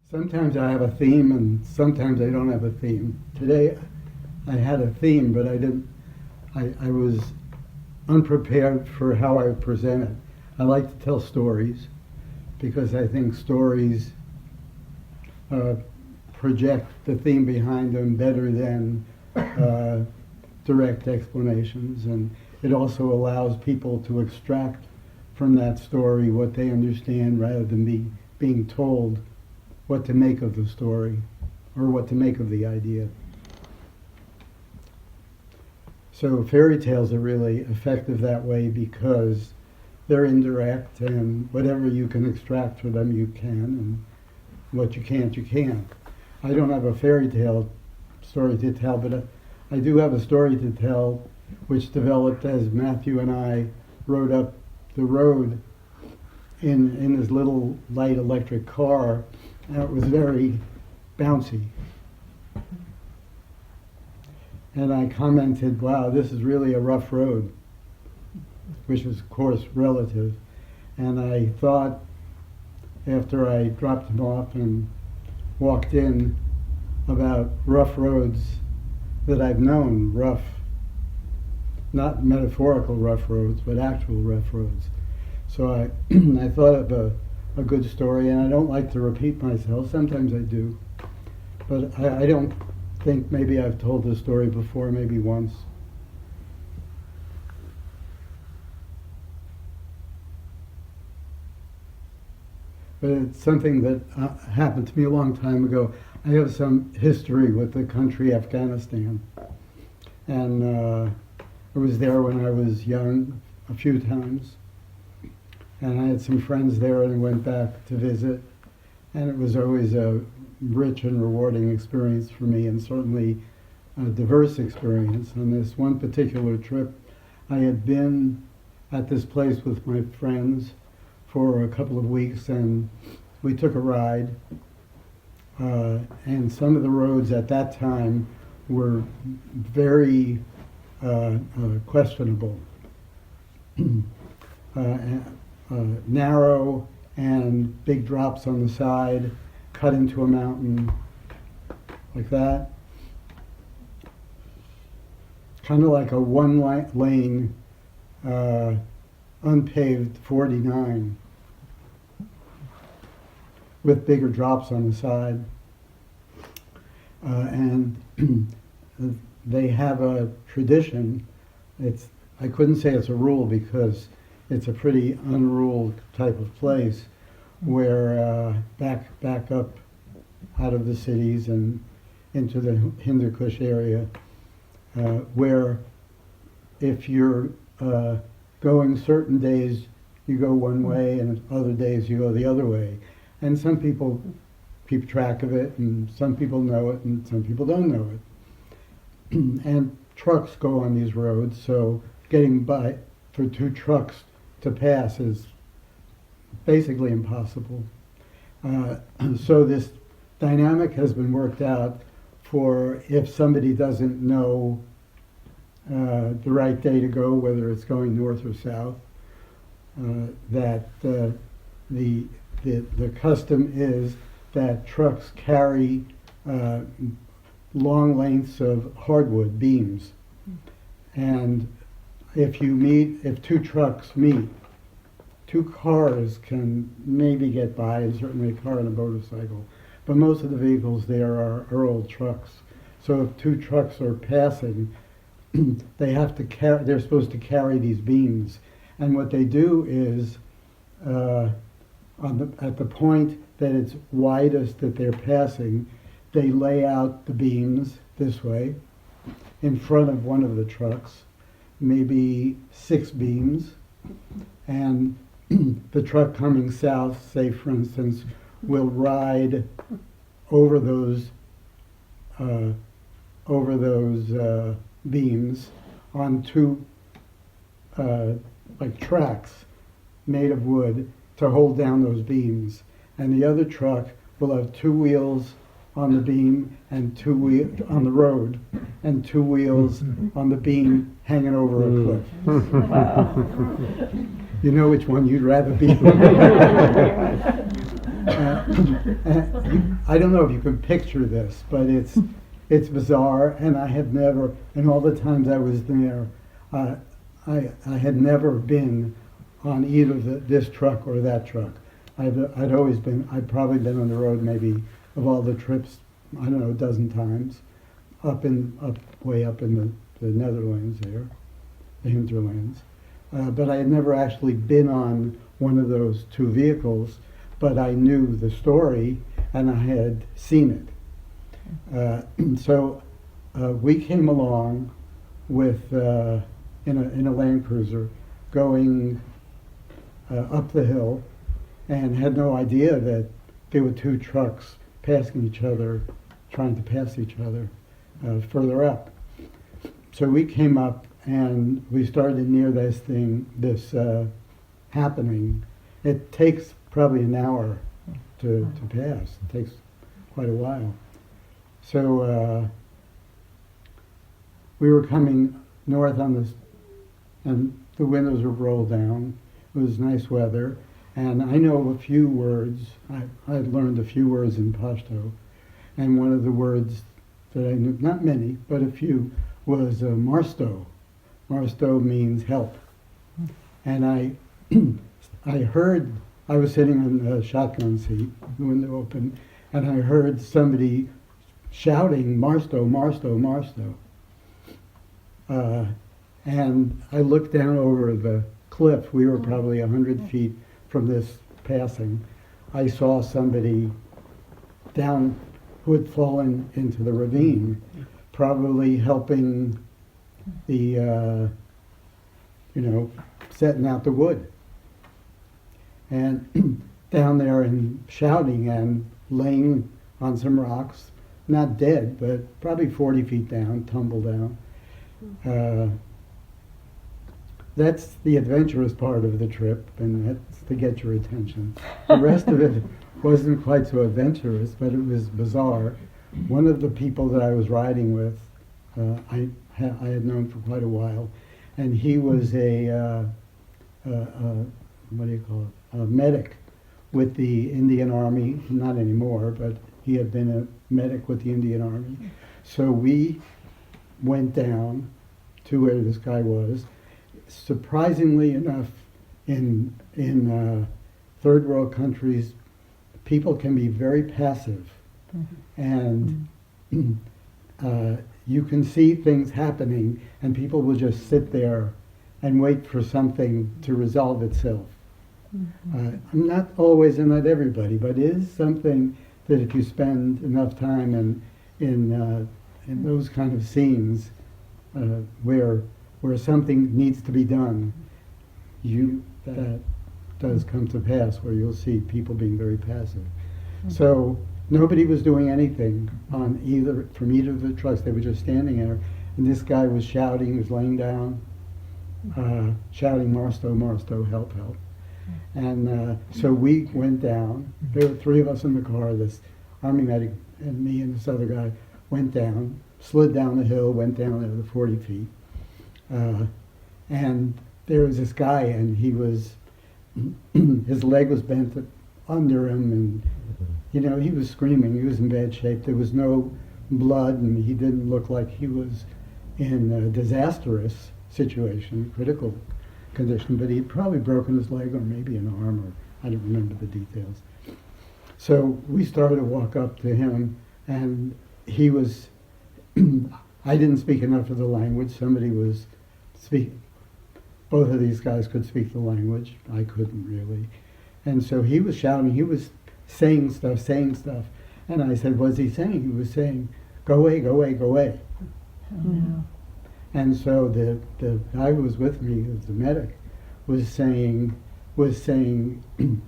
Sometimes I have a theme and sometimes I don't have a theme. Today I had a theme, but I was unprepared for how I would present it. I like to tell stories because I think stories project the theme behind them better than direct explanations, and it also allows people to extract from that story what they understand rather than being told what to make of the story or what to make of the idea. So fairy tales are really effective that way because they're indirect, and whatever you can extract from them you can, and what you can't, you can't. I don't have a fairy tale story to tell, but I do have a story to tell which developed as Matthew and I rode up the road in his little light electric car, and it was very bouncy. And I commented, wow, this is really a rough road, which is, of course, relative. And I thought, after I dropped him off and walked in, about rough roads that I've known, rough, not metaphorical rough roads, but actual rough roads. So I thought of a good story, and I don't like to repeat myself. Sometimes I do. But I don't think maybe I've told this story before, maybe once. But it's something that happened to me a long time ago. I have some history with the country Afghanistan. And I was there when I was young a few times. And I had some friends there, and I went back to visit. And it was always a rich and rewarding experience for me, and certainly a diverse experience. On this one particular trip, I had been at this place with my friends for a couple of weeks, and we took a ride. And some of the roads at that time were very questionable. Narrow and big drops on the side, cut into a mountain like that. Kind of like a one-lane unpaved 49 with bigger drops on the side. And they have a tradition. I couldn't say it's a rule because it's a pretty unruled type of place where back up out of the cities and into the Hindu Kush area, where if you're going certain days you go one way and other days you go the other way. And some people keep track of it, and some people know it, and some people don't know it. And trucks go on these roads, so getting by for two trucks to pass is basically impossible. So this dynamic has been worked out for if somebody doesn't know the right day to go, whether it's going north or south, that the custom is that trucks carry long lengths of hardwood beams. And if two trucks meet, two cars can maybe get by, and certainly a car and a motorcycle. But most of the vehicles there are old trucks. So if two trucks are passing, they're supposed to carry these beams. And what they do is, at the point that it's widest that they're passing, they lay out the beams this way in front of one of the trucks, maybe 6 beams, and the truck coming south, say for instance, will ride over those beams on two like tracks made of wood to hold down those beams, and the other truck will have 2 wheels on the beam and 2 wheels on the road, and 2 wheels on the beam hanging over a cliff. Wow. You know which one you'd rather be. I don't know if you can picture this, but it's bizarre, and I have never, in all the times I was there, I had never been on either this truck or that truck. I'd always been, I'd probably been on the road maybe of all the trips, I don't know, a dozen times, way up in the Netherlands there, the hinterlands. But I had never actually been on one of those two vehicles, but I knew the story and I had seen it. So we came along with in a Land Cruiser going up the hill, and had no idea that there were two trucks passing each other, trying to pass each other further up. So we came up and we started near this happening. It takes probably an hour to pass. It takes quite a while. So we were coming north on this, and the windows were rolled down. It was nice weather, and I know a few words. I learned a few words in Pashto, and one of the words that I knew, not many, but a few, was marsto. Marsto means help. And I heard, I was sitting in the shotgun seat, the window open, and I heard somebody shouting, Marsto, Marsto, Marsto. And I looked down over the cliff. We were probably 100 feet from this passing. I saw somebody down who had fallen into the ravine, probably helping the, setting out the wood. And down there and shouting and laying on some rocks, not dead, but probably 40 feet down, tumbled down. That's the adventurous part of the trip, and that's to get your attention. The rest of it wasn't quite so adventurous, but it was bizarre. One of the people that I was riding with, I had known for quite a while, and he was a medic with the Indian Army, not anymore, but he had been a medic with the Indian Army. So we went down to where this guy was. Surprisingly enough, in third world countries, people can be very passive, and you can see things happening, and people will just sit there and wait for something to resolve itself. I'm not always, and not everybody, but it is something that if you spend enough time in those kind of scenes where something needs to be done, that does come to pass, where you'll see people being very passive. So nobody was doing anything from either of the trucks. They were just standing there, and this guy was shouting, he was laying down, shouting, Marsto, Marsto, help, help. And so we went down. There were three of us in the car, this Army medic and me and this other guy went down, slid down the hill, went down there the 40 feet. And there was this guy, and he was, his leg was bent under him, and he was screaming. He was in bad shape. There was no blood, and he didn't look like he was in a disastrous situation, critical condition, but he'd probably broken his leg or maybe an arm, or I don't remember the details. So we started to walk up to him, and he was, I didn't speak enough of the language. Somebody was speaking. Both of these guys could speak the language. I couldn't really. And so he was shouting, he was saying stuff. And I said, what's he saying? He was saying, go away, go away, go away. Oh. And so the guy who was with me, the medic, was saying,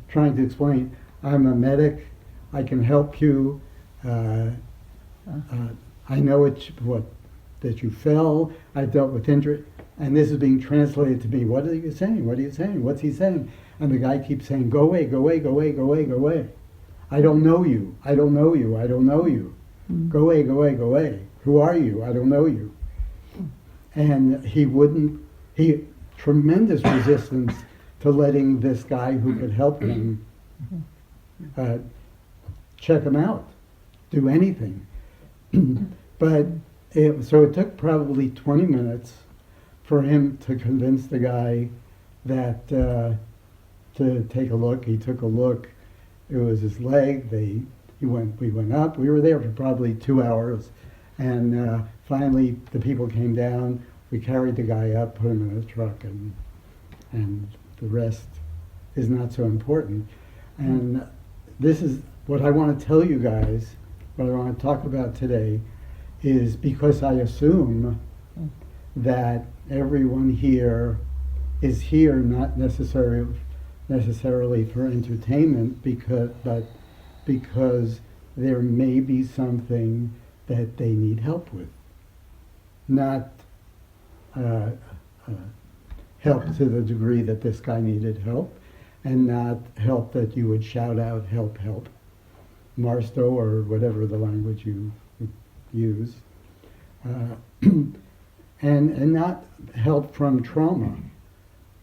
trying to explain, I'm a medic, I can help you, I know that you fell, I dealt with injury, and this is being translated to me. What are you saying? What are you saying? What's he saying? And the guy keeps saying, go away, go away, go away, go away, go away. I don't know you, I don't know you, I don't know you. Go away, go away, go away. Who are you? I don't know you. And tremendous resistance to letting this guy who could help him check him out, do anything. So it took probably 20 minutes for him to convince the guy that to take a look. He took a look. It was his leg. We went up. We were there for probably 2 hours, and finally the people came down. We carried the guy up, put him in a truck, and the rest is not so important. And this is what I want to tell you guys. What I want to talk about today is because I assume that everyone here is here not necessarily for entertainment, but because there may be something that they need help with. Not help to the degree that this guy needed help, and not help that you would shout out, help, help, Marsto, or whatever the language you use, and not help from trauma,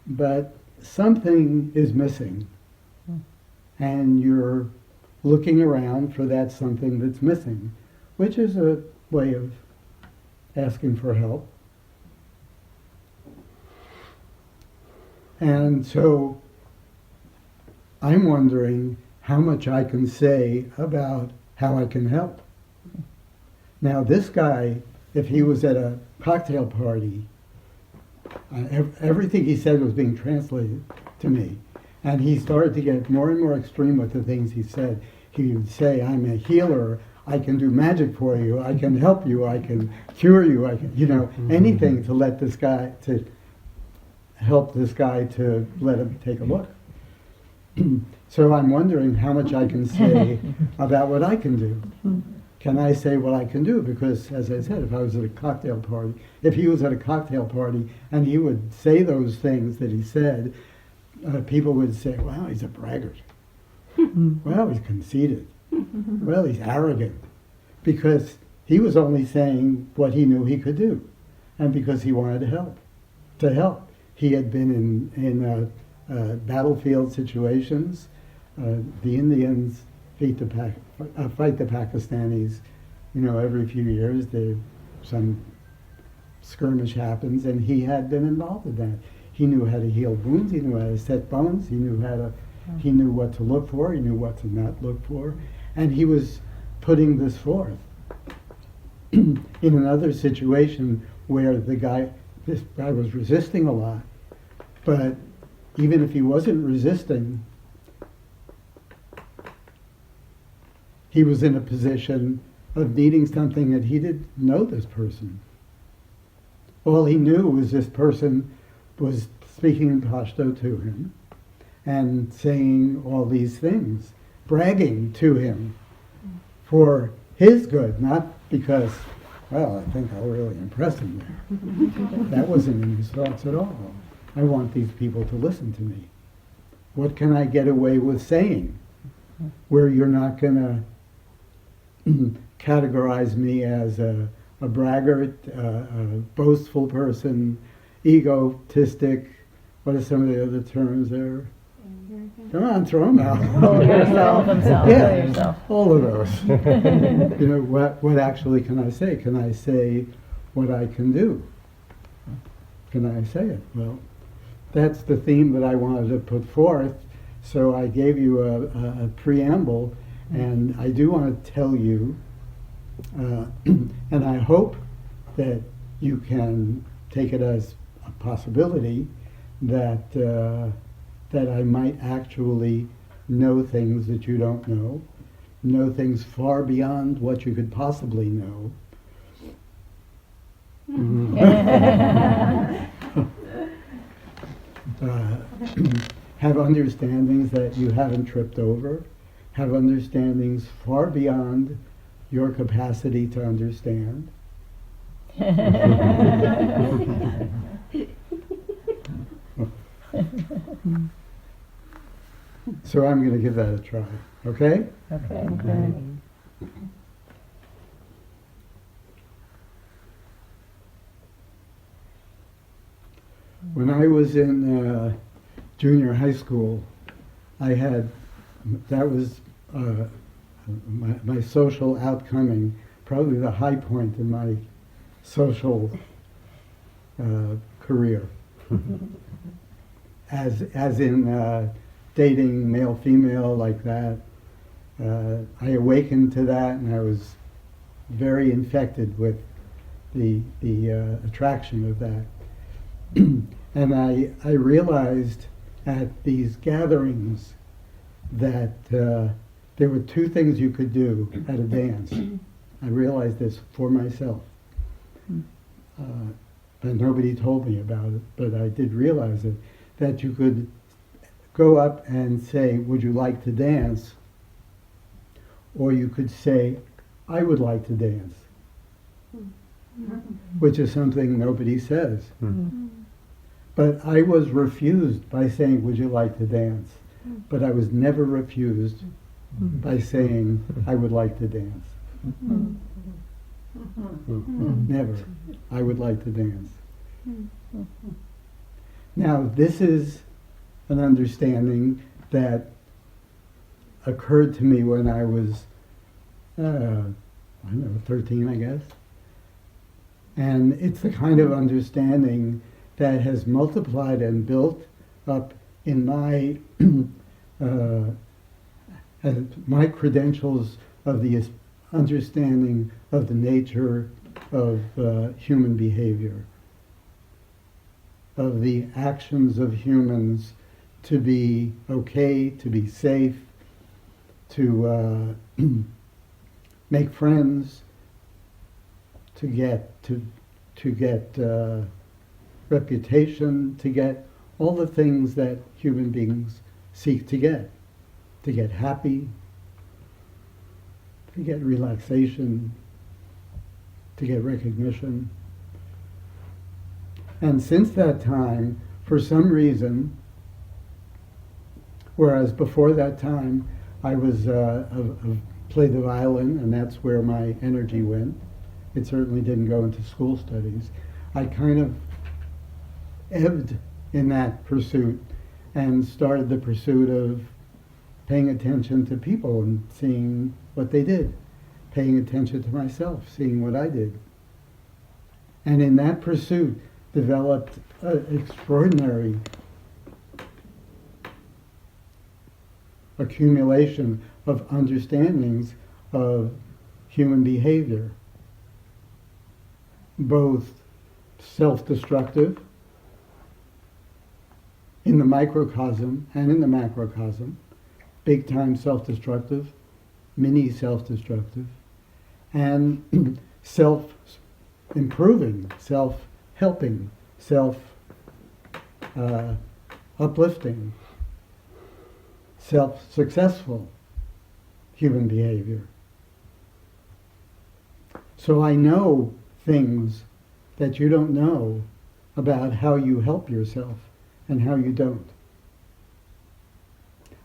but something is missing, and you're looking around for that something that's missing, which is a way of asking for help. And so I'm wondering how much I can say about how I can help. Now, this guy, if he was at a cocktail party, everything he said was being translated to me. And he started to get more and more extreme with the things he said. He would say, I'm a healer, I can do magic for you, I can help you, I can cure you, I can, anything to let this guy, to help this guy, to let him take a look. So I'm wondering how much I can say about what I can do. Can I say what I can do? Because, as I said, if I was at a cocktail party, if he was at a cocktail party and he would say those things that he said, people would say, wow, he's a braggart. Well, he's conceited. Well, he's arrogant. Because he was only saying what he knew he could do. And because he wanted to help. He had been in battlefield situations. The Indians fight the Pakistanis, every few years. Some skirmish happens, and he had been involved in that. He knew how to heal wounds. He knew how to set bones. He knew what to look for. He knew what to not look for, and he was putting this forth. In another situation where this guy was resisting a lot, but even if he wasn't resisting, he was in a position of needing something that he didn't know this person. All he knew was this person was speaking in Pashto to him and saying all these things, bragging to him for his good, not because, well, I think I'll really impress him there. That wasn't in his thoughts at all. I want these people to listen to me. What can I get away with saying where you're not going to categorize me as a braggart, a boastful person, egotistic? What are some of the other terms there? Come on, throw them out. Full of yourself, himself, yeah, full of yourself. All of those. What actually can I say? Can I say what I can do? Can I say it? Well, that's the theme that I wanted to put forth. So I gave you a preamble, and I do want to tell you, and I hope that you can take it as a possibility that that I might actually know things that you don't know things far beyond what you could possibly know. Have understandings that you haven't tripped over, have understandings far beyond your capacity to understand. So I'm going to give that a try, okay? Okay. When I was in junior high school, I my social outcoming, probably the high point in my social career. As in dating male, female, like that. I awakened to that, and I was very infected with the attraction of that. And I realized at these gatherings that there were two things you could do at a dance. I realized this for myself. But nobody told me about it, but I did realize it, that you could go up and say, would you like to dance? Or you could say, I would like to dance, which is something nobody says. But I was refused by saying, would you like to dance? But I was never refused by saying, I would like to dance. Never. I would like to dance. Now, this is an understanding that occurred to me when I was, I don't know, 13, I guess. And it's the kind of understanding that has multiplied and built up in my credentials of the understanding of the nature of human behavior, of the actions of humans to be okay, to be safe, to make friends, to get reputation, to get all the things that human beings seek to get happy, to get relaxation, to get recognition. And since that time, for some reason, whereas before that time I was played the violin, and that's where my energy went. It certainly didn't go into school studies. I kind of ebbed in that pursuit and started the pursuit of paying attention to people and seeing what they did, paying attention to myself, seeing what I did. And in that pursuit developed an extraordinary accumulation of understandings of human behavior, both self-destructive in the microcosm and in the macrocosm, big-time self-destructive, mini self-destructive, and self-improving, self-helping, self-uplifting, self-successful human behavior. So I know things that you don't know about how you help yourself and how you don't.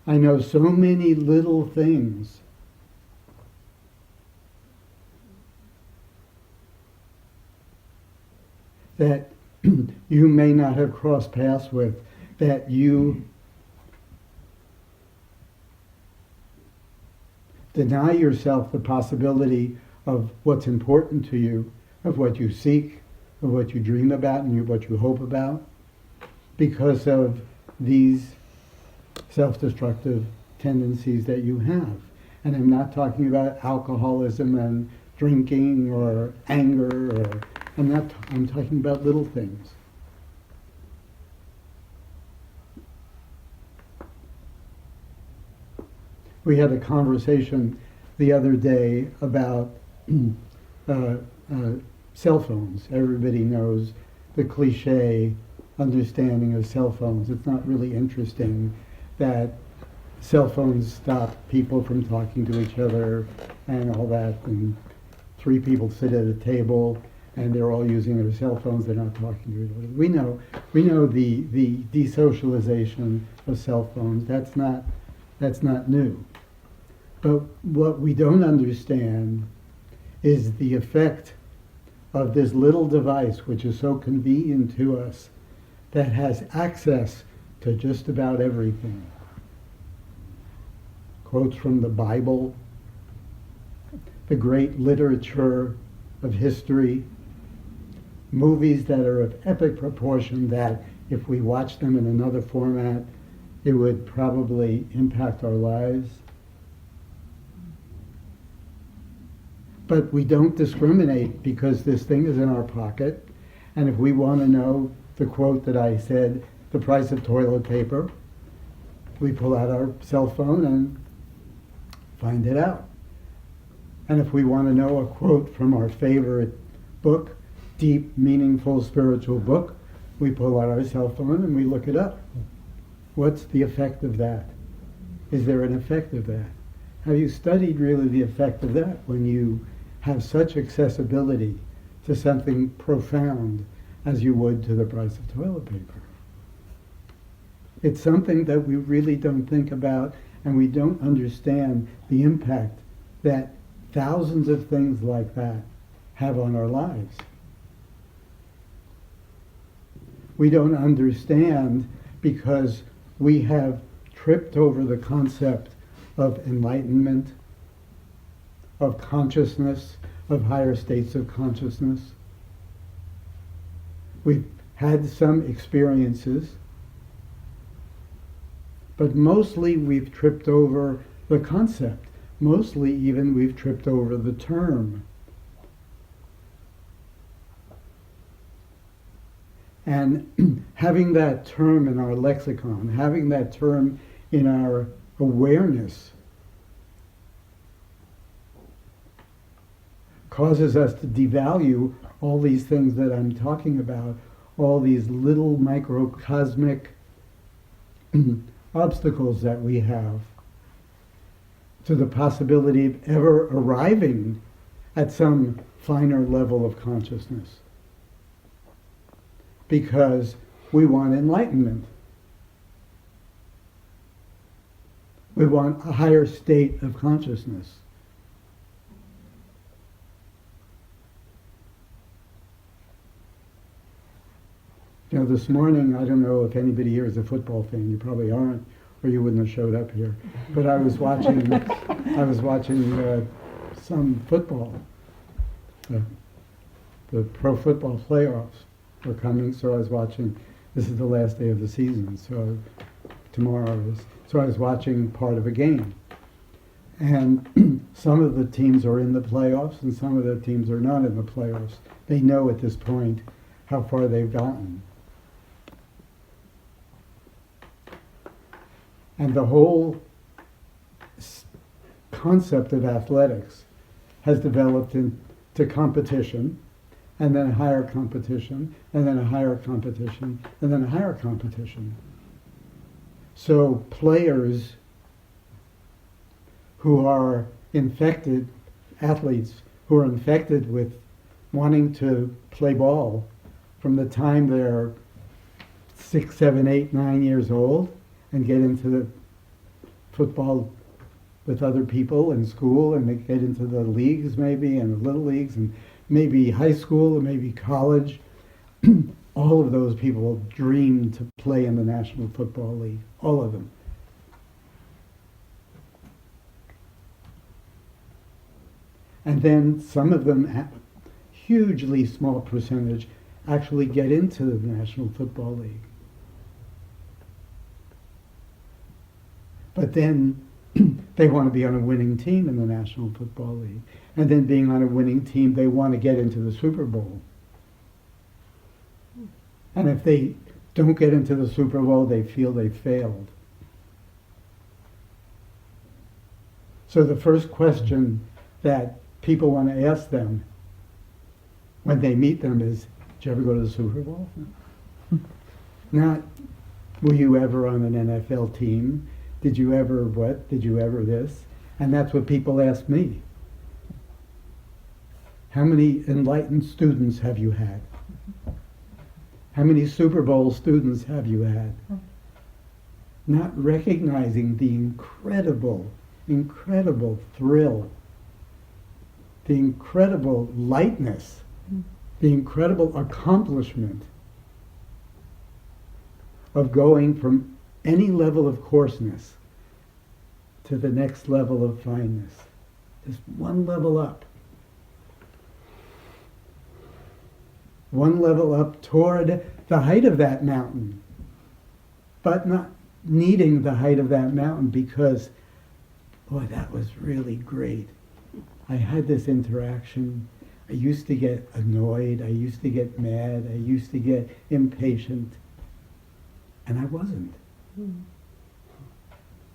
I know so many little things that you may not have crossed paths with, that you deny yourself the possibility of what's important to you, of what you seek, of what you dream about and what you hope about, because of these self-destructive tendencies that you have. And I'm not talking about alcoholism and drinking or anger, or I'm talking about little things. We had a conversation the other day about cell phones. Everybody knows the cliche understanding of cell phones. It's not really interesting that cell phones stop people from talking to each other and all that, and three people sit at a table and they're all using their cell phones, they're not talking to each other. We know the desocialization of cell phones. That's not new. But what we don't understand is the effect of this little device, which is so convenient to us, that has access to just about everything. Quotes from the Bible, the great literature of history, movies that are of epic proportion that if we watch them in another format, it would probably impact our lives. But we don't discriminate because this thing is in our pocket. And if we want to know the quote that I said, the price of toilet paper, we pull out our cell phone and find it out. And if we want to know a quote from our favorite book, deep, meaningful, spiritual book, we pull out our cell phone and we look it up. What's the effect of that? Is there an effect of that? Have you studied really the effect of that when you have such accessibility to something profound as you would to the price of toilet paper? It's something that we really don't think about, and we don't understand the impact that thousands of things like that have on our lives. We don't understand because we have tripped over the concept of enlightenment, of consciousness, of higher states of consciousness. We've had some experiences, but mostly we've tripped over the concept. Mostly even we've tripped over the term. And having that term in our lexicon, having that term in our awareness, causes us to devalue all these things that I'm talking about, all these little microcosmic obstacles that we have to the possibility of ever arriving at some finer level of consciousness. Because we want enlightenment. We want a higher state of consciousness. You know, this morning, I don't know if anybody here is a football fan. You probably aren't, or you wouldn't have showed up here. But I was watching some football. The pro football playoffs were coming, so I was watching. This is the last day of the season, so tomorrow is. So I was watching part of a game. And some of the teams are in the playoffs, and some of the teams are not in the playoffs. They know at this point how far they've gotten. And the whole concept of athletics has developed into competition, and then a higher competition, and then a higher competition, and then a higher competition. So players who are infected, athletes who are infected with wanting to play ball from the time they're 6, 7, 8, 9 years old, and get into the football with other people in school, and they get into the leagues maybe, and the little leagues, and maybe high school, and maybe college. All of those people dream to play in the National Football League. All of them. And then some of them, a hugely small percentage, actually get into the National Football League. But then they want to be on a winning team in the National Football League. And then being on a winning team, they want to get into the Super Bowl. And if they don't get into the Super Bowl, they feel they failed. So the first question that people want to ask them when they meet them is, did you ever go to the Super Bowl? Not, were you ever on an NFL team? Did you ever what? Did you ever this? And that's what people ask me. How many enlightened students have you had? How many Super Bowl students have you had? Not recognizing the incredible thrill, the incredible lightness, the incredible accomplishment of going from any level of coarseness to the next level of fineness. just one level up. One level up toward the height of that mountain, but not needing the height of that mountain because, boy, that was really great. I had this interaction. I used to get annoyed. I used to get mad. I used to get impatient. And I wasn't.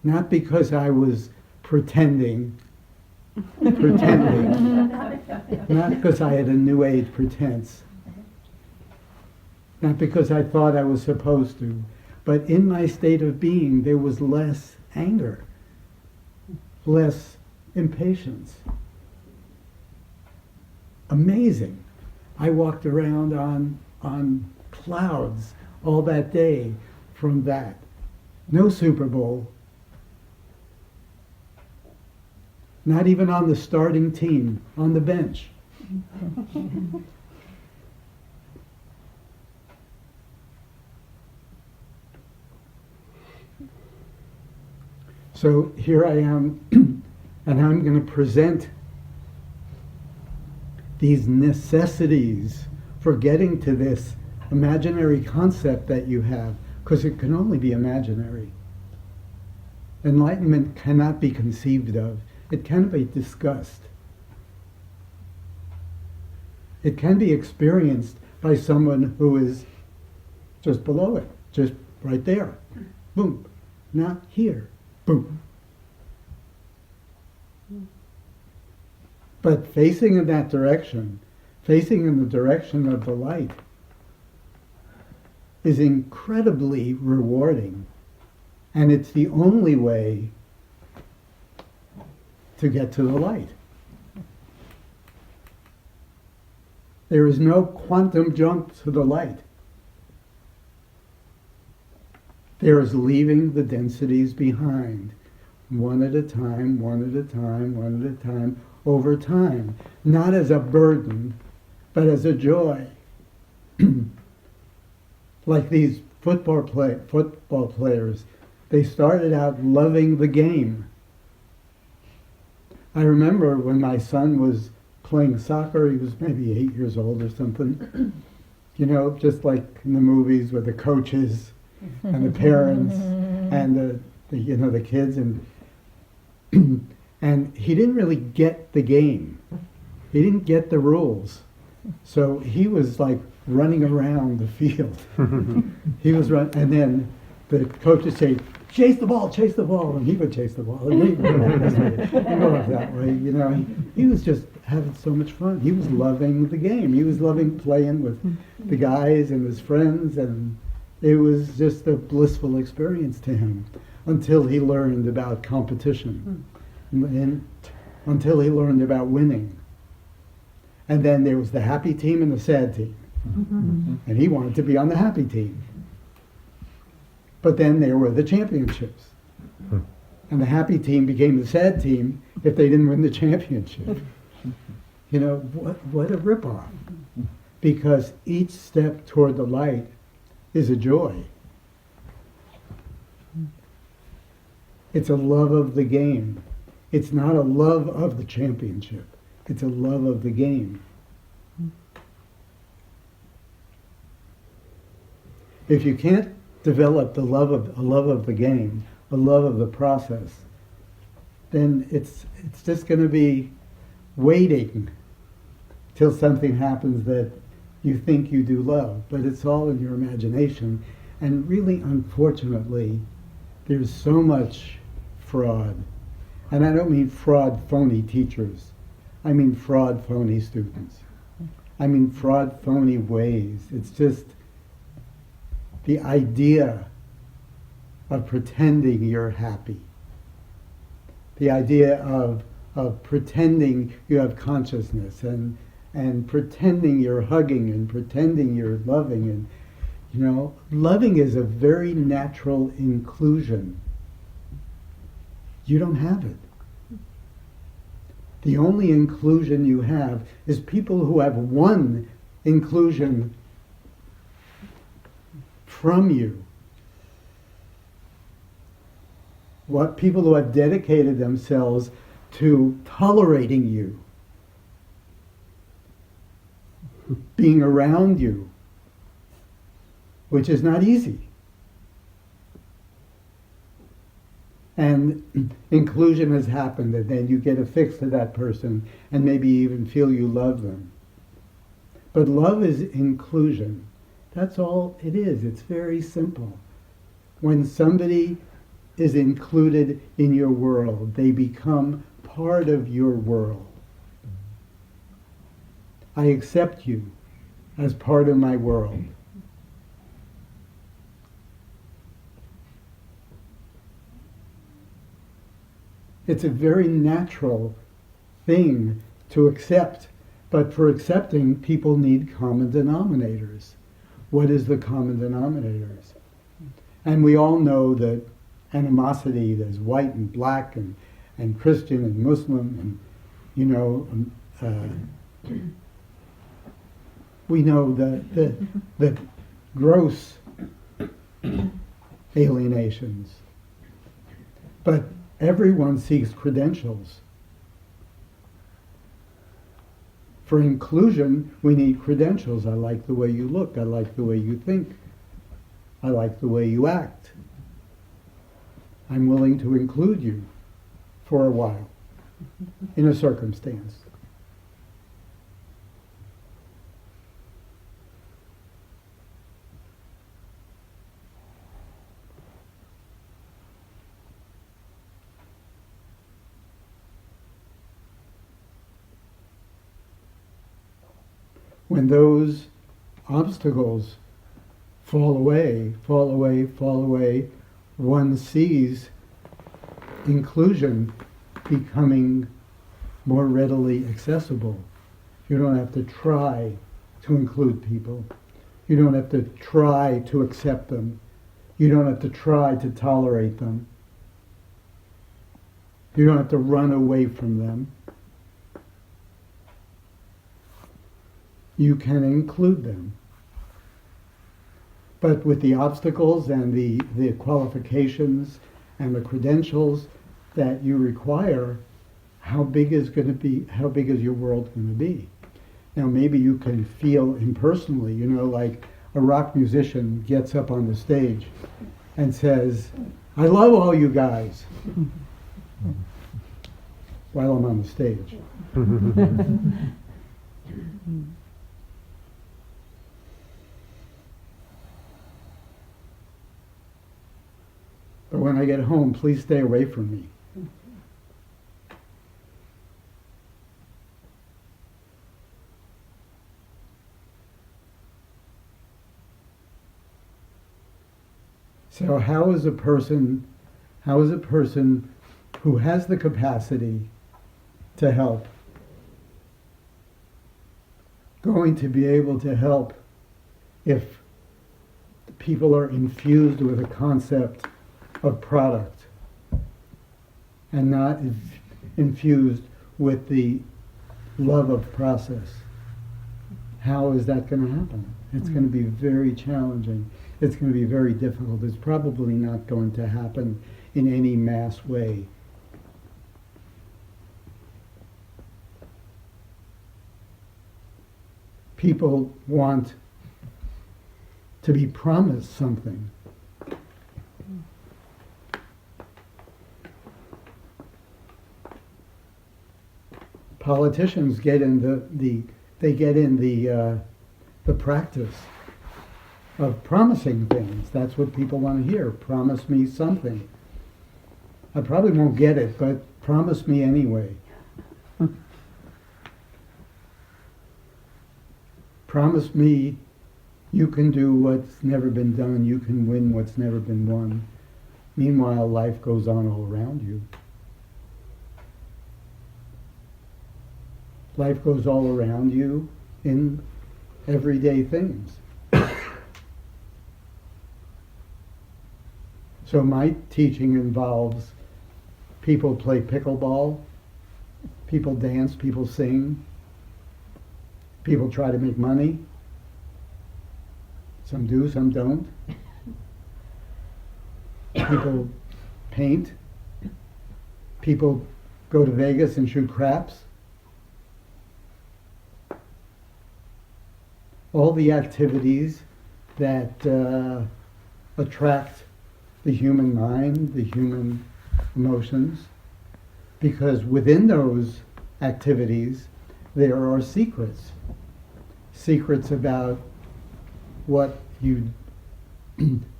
Not because I was pretending, not because I had a new age pretense, not because I thought I was supposed to, but in my state of being there was less anger, less impatience. Amazing. I walked around on clouds all that day from that. No Superbowl. Not even on the starting team, on the bench. So here I am, and I'm going to present these necessities for getting to this imaginary concept that you have, because it can only be imaginary. Enlightenment cannot be conceived of. It can be discussed. It can be experienced by someone who is just below it, just right there. Boom. Not here. Boom. But facing in that direction, facing in the direction of the light, is incredibly rewarding. And it's the only way to get to the light. There is no quantum jump to the light. There is leaving the densities behind, one at a time, one at a time, one at a time, over time, not as a burden, but as a joy. Like these football players, they started out loving the game. I remember when my son was playing soccer, he was maybe 8 years old or something, you know, just like in the movies with the coaches and the parents and the kids, and and he didn't really get the game. He didn't get the rules. So he was like running around the field. He was and then the coach would say, chase the ball, and he would chase the ball, and he would go this way, and go that way. You know, he was just having so much fun. He was loving the game. He was loving playing with the guys and his friends, and it was just a blissful experience to him until he learned about competition, and until he learned about winning. And then there was the happy team and the sad team. And he wanted to be on the happy team. But then there were the championships. And the happy team became the sad team if they didn't win the championship. You know, what a ripoff. Because each step toward the light is a joy. It's a love of the game. It's not a love of the championship. It's a love of the game. If you can't develop a love of the game, a love of the process, then it's just going to be waiting till something happens that you think you do love, but it's all in your imagination. And really, unfortunately, there's so much fraud. And I don't mean fraud, phony teachers. I mean fraud, phony students. I mean fraud, phony ways. It's just the idea of pretending you're happy. The idea of pretending you have consciousness and pretending you're hugging and pretending you're loving. And, you know, loving is a very natural inclusion. You don't have it. The only inclusion you have is people who have one inclusion from you. What people who have dedicated themselves to tolerating you, being around you, which is not easy. And inclusion has happened, and then you get affixed to that person and maybe even feel you love them. But love is inclusion. That's all it is. It's very simple. When somebody is included in your world, they become part of your world. I accept you as part of my world. It's a very natural thing to accept, but for accepting, people need common denominators. What is the common denominators? And we all know that animosity, there's white and black and Christian and Muslim, and we know the gross alienations. But everyone seeks credentials. For inclusion, we need credentials. I like the way you look. I like the way you think. I like the way you act. I'm willing to include you for a while in a circumstance. When those obstacles fall away, one sees inclusion becoming more readily accessible. You don't have to try to include people. You don't have to try to accept them. You don't have to try to tolerate them. You don't have to run away from them. You can include them. But with the obstacles and the qualifications and the credentials that you require, how big is your world going to be? Now maybe you can feel impersonally, like a rock musician gets up on the stage and says, I love all you guys, while I'm on the stage. But when I get home, please stay away from me. So how is a person who has the capacity to help going to be able to help if people are infused with a concept of product and not infused with the love of process? How is that going to happen? It's going to be very challenging. It's going to be very difficult. It's probably not going to happen in any mass way. People want to be promised something. Politicians get in the practice of promising things. That's what people want to hear. Promise me something. I probably won't get it, but promise me anyway. Promise me you can do what's never been done. You can win what's never been won. Meanwhile, life goes on all around you. Life goes all around you in everyday things. So my teaching involves people play pickleball, people dance, people sing, people try to make money. Some do, some don't. People paint. People go to Vegas and shoot craps. All the activities that attract the human mind, the human emotions, because within those activities there are secrets. Secrets about what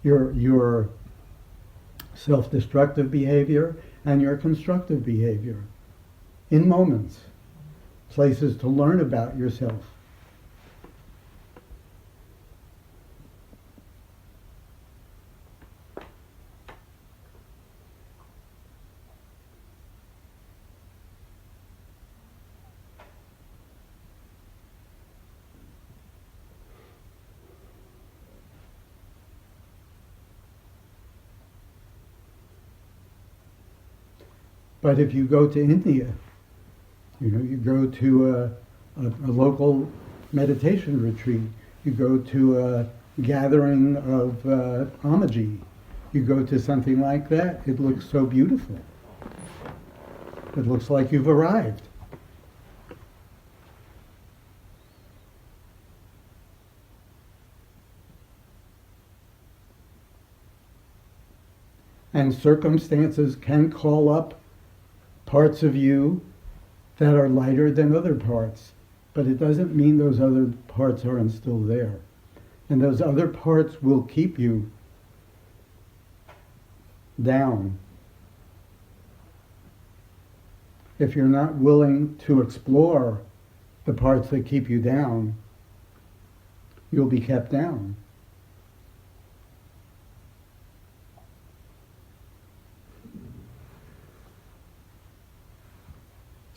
your self-destructive behavior and your constructive behavior. In moments, places to learn about yourself. But if you go to India, you go to a local meditation retreat, you go to a gathering of Amaji, you go to something like that, it looks so beautiful. It looks like you've arrived. And circumstances can call up parts of you that are lighter than other parts, but it doesn't mean those other parts aren't still there. And those other parts will keep you down. If you're not willing to explore the parts that keep you down, you'll be kept down.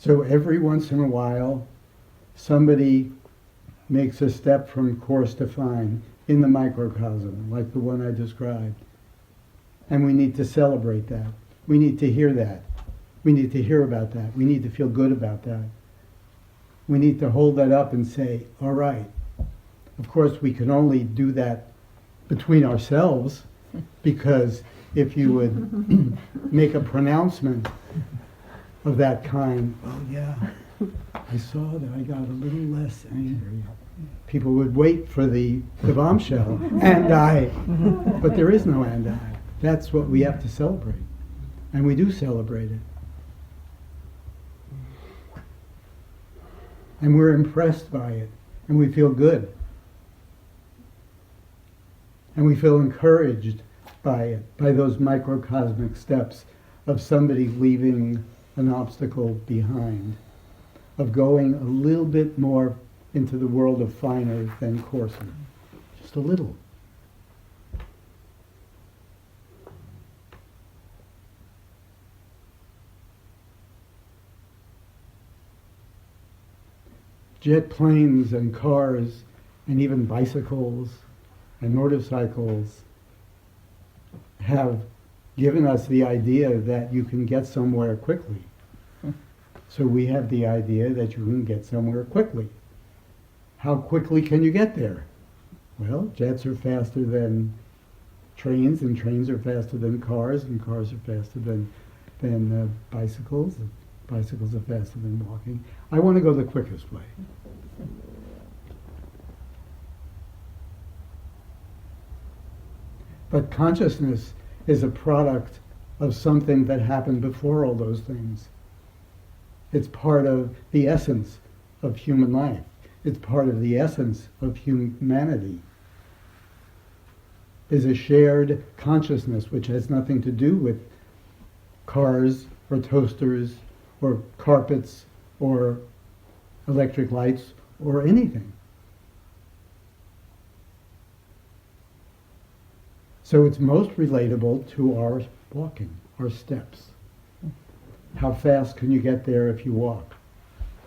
So every once in a while, somebody makes a step from coarse to fine in the microcosm, like the one I described. And we need to celebrate that. We need to hear that. We need to hear about that. We need to feel good about that. We need to hold that up and say, all right. Of course, we can only do that between ourselves, because if you would make a pronouncement of that kind, oh yeah, I saw that I got a little less angry. People would wait for the bombshell, and I. But there is no and I. That's what we have to celebrate. And we do celebrate it. And we're impressed by it. And we feel good. And we feel encouraged by it, by those microcosmic steps of somebody leaving an obstacle behind, of going a little bit more into the world of finer than coarser. Just a little. Jet planes and cars and even bicycles and motorcycles have given us the idea that you can get somewhere quickly. So we have the idea that you can get somewhere quickly. How quickly can you get there? Well, jets are faster than trains, and trains are faster than cars, and cars are faster than bicycles, and bicycles are faster than walking. I want to go the quickest way. But consciousness is a product of something that happened before all those things. It's part of the essence of human life. It's part of the essence of humanity. Is a shared consciousness which has nothing to do with cars or toasters or carpets or electric lights or anything. So it's most relatable to our walking, our steps. How fast can you get there if you walk?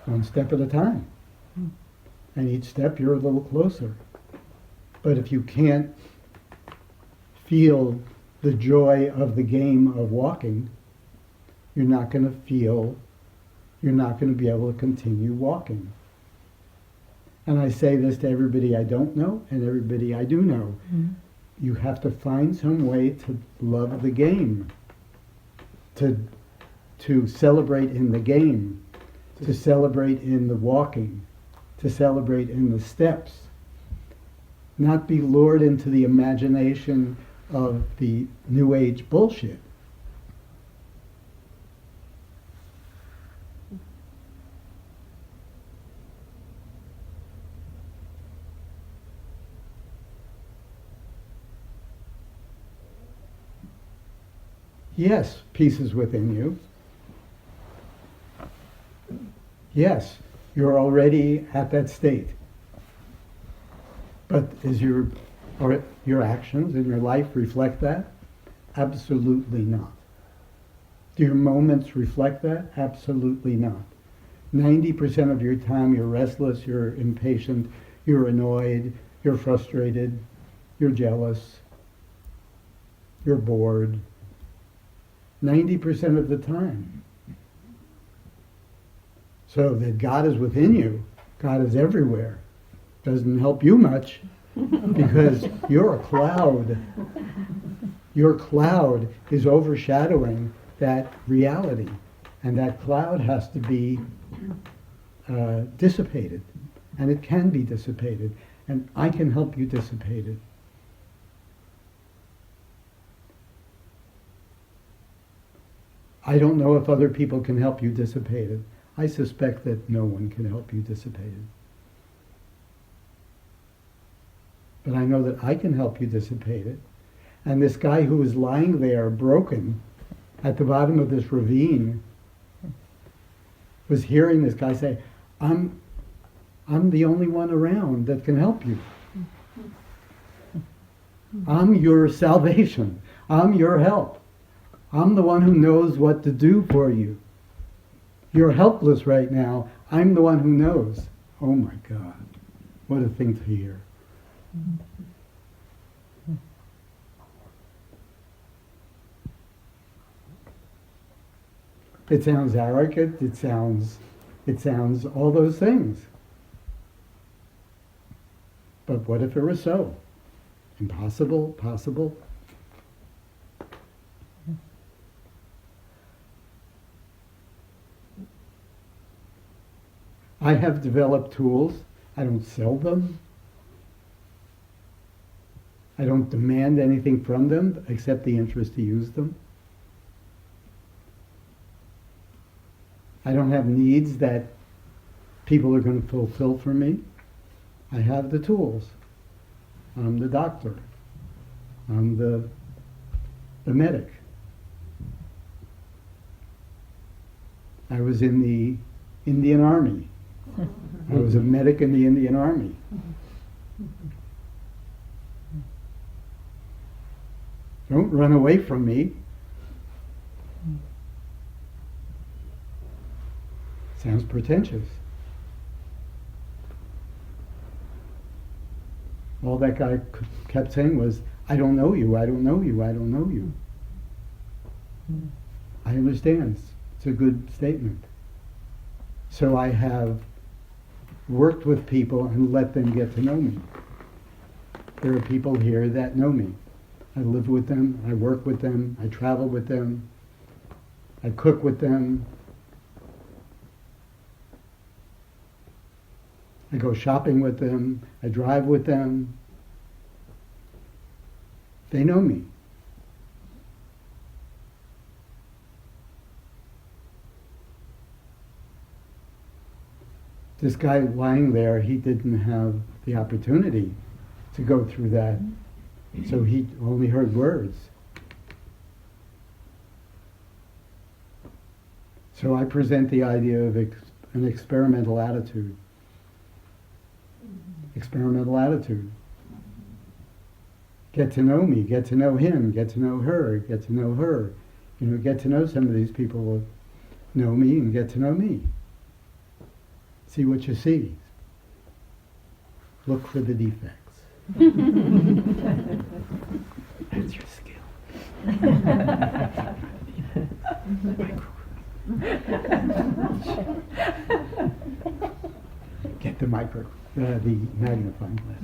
One step at a time. And each step you're a little closer. But if you can't feel the joy of the game of walking, you're not going to be able to continue walking. And I say this to everybody I don't know and everybody I do know. You have to find some way to love the game, to to celebrate in the game, to celebrate in the walking, to celebrate in the steps. Not be lured into the imagination of the New Age bullshit. Yes, peace is within you. Yes, you're already at that state. But your actions in your life reflect that? Absolutely not. Do your moments reflect that? Absolutely not. 90% of your time you're restless, you're impatient, you're annoyed, you're frustrated, you're jealous, you're bored. 90% of the time. So that God is within you, God is everywhere, doesn't help you much because you're a cloud. Your cloud is overshadowing that reality, and that cloud has to be dissipated, and it can be dissipated, and I can help you dissipate it. I don't know if other people can help you dissipate it. I suspect that no one can help you dissipate it. But I know that I can help you dissipate it. And this guy who was lying there broken at the bottom of this ravine was hearing this guy say, I'm the only one around that can help you. I'm your salvation. I'm your help. I'm the one who knows what to do for you. You're helpless right now. I'm the one who knows. Oh my God. What a thing to hear. It sounds arrogant. It sounds all those things. But what if it were so? Impossible? Possible? I have developed tools. I don't sell them. I don't demand anything from them except the interest to use them. I don't have needs that people are going to fulfill for me. I have the tools. I'm the doctor. I'm the medic. I was in the Indian Army. I was a medic in the Indian Army. Don't run away from me. Sounds pretentious. All that guy kept saying was, I don't know you, I don't know you, I don't know you. I understand. It's a good statement. So I have worked with people and let them get to know me. There are people here that know me. I live with them, I work with them, I travel with them, I cook with them, I go shopping with them, I drive with them. They know me. This guy lying there, he didn't have the opportunity to go through that. So he only heard words. So I present the idea of an experimental attitude. Experimental attitude. Get to know me, get to know him, get to know her, get to know her. You know, get to know some of these people will know me and get to know me. See what you see. Look for the defects. That's your skill. Get the the magnifying glass.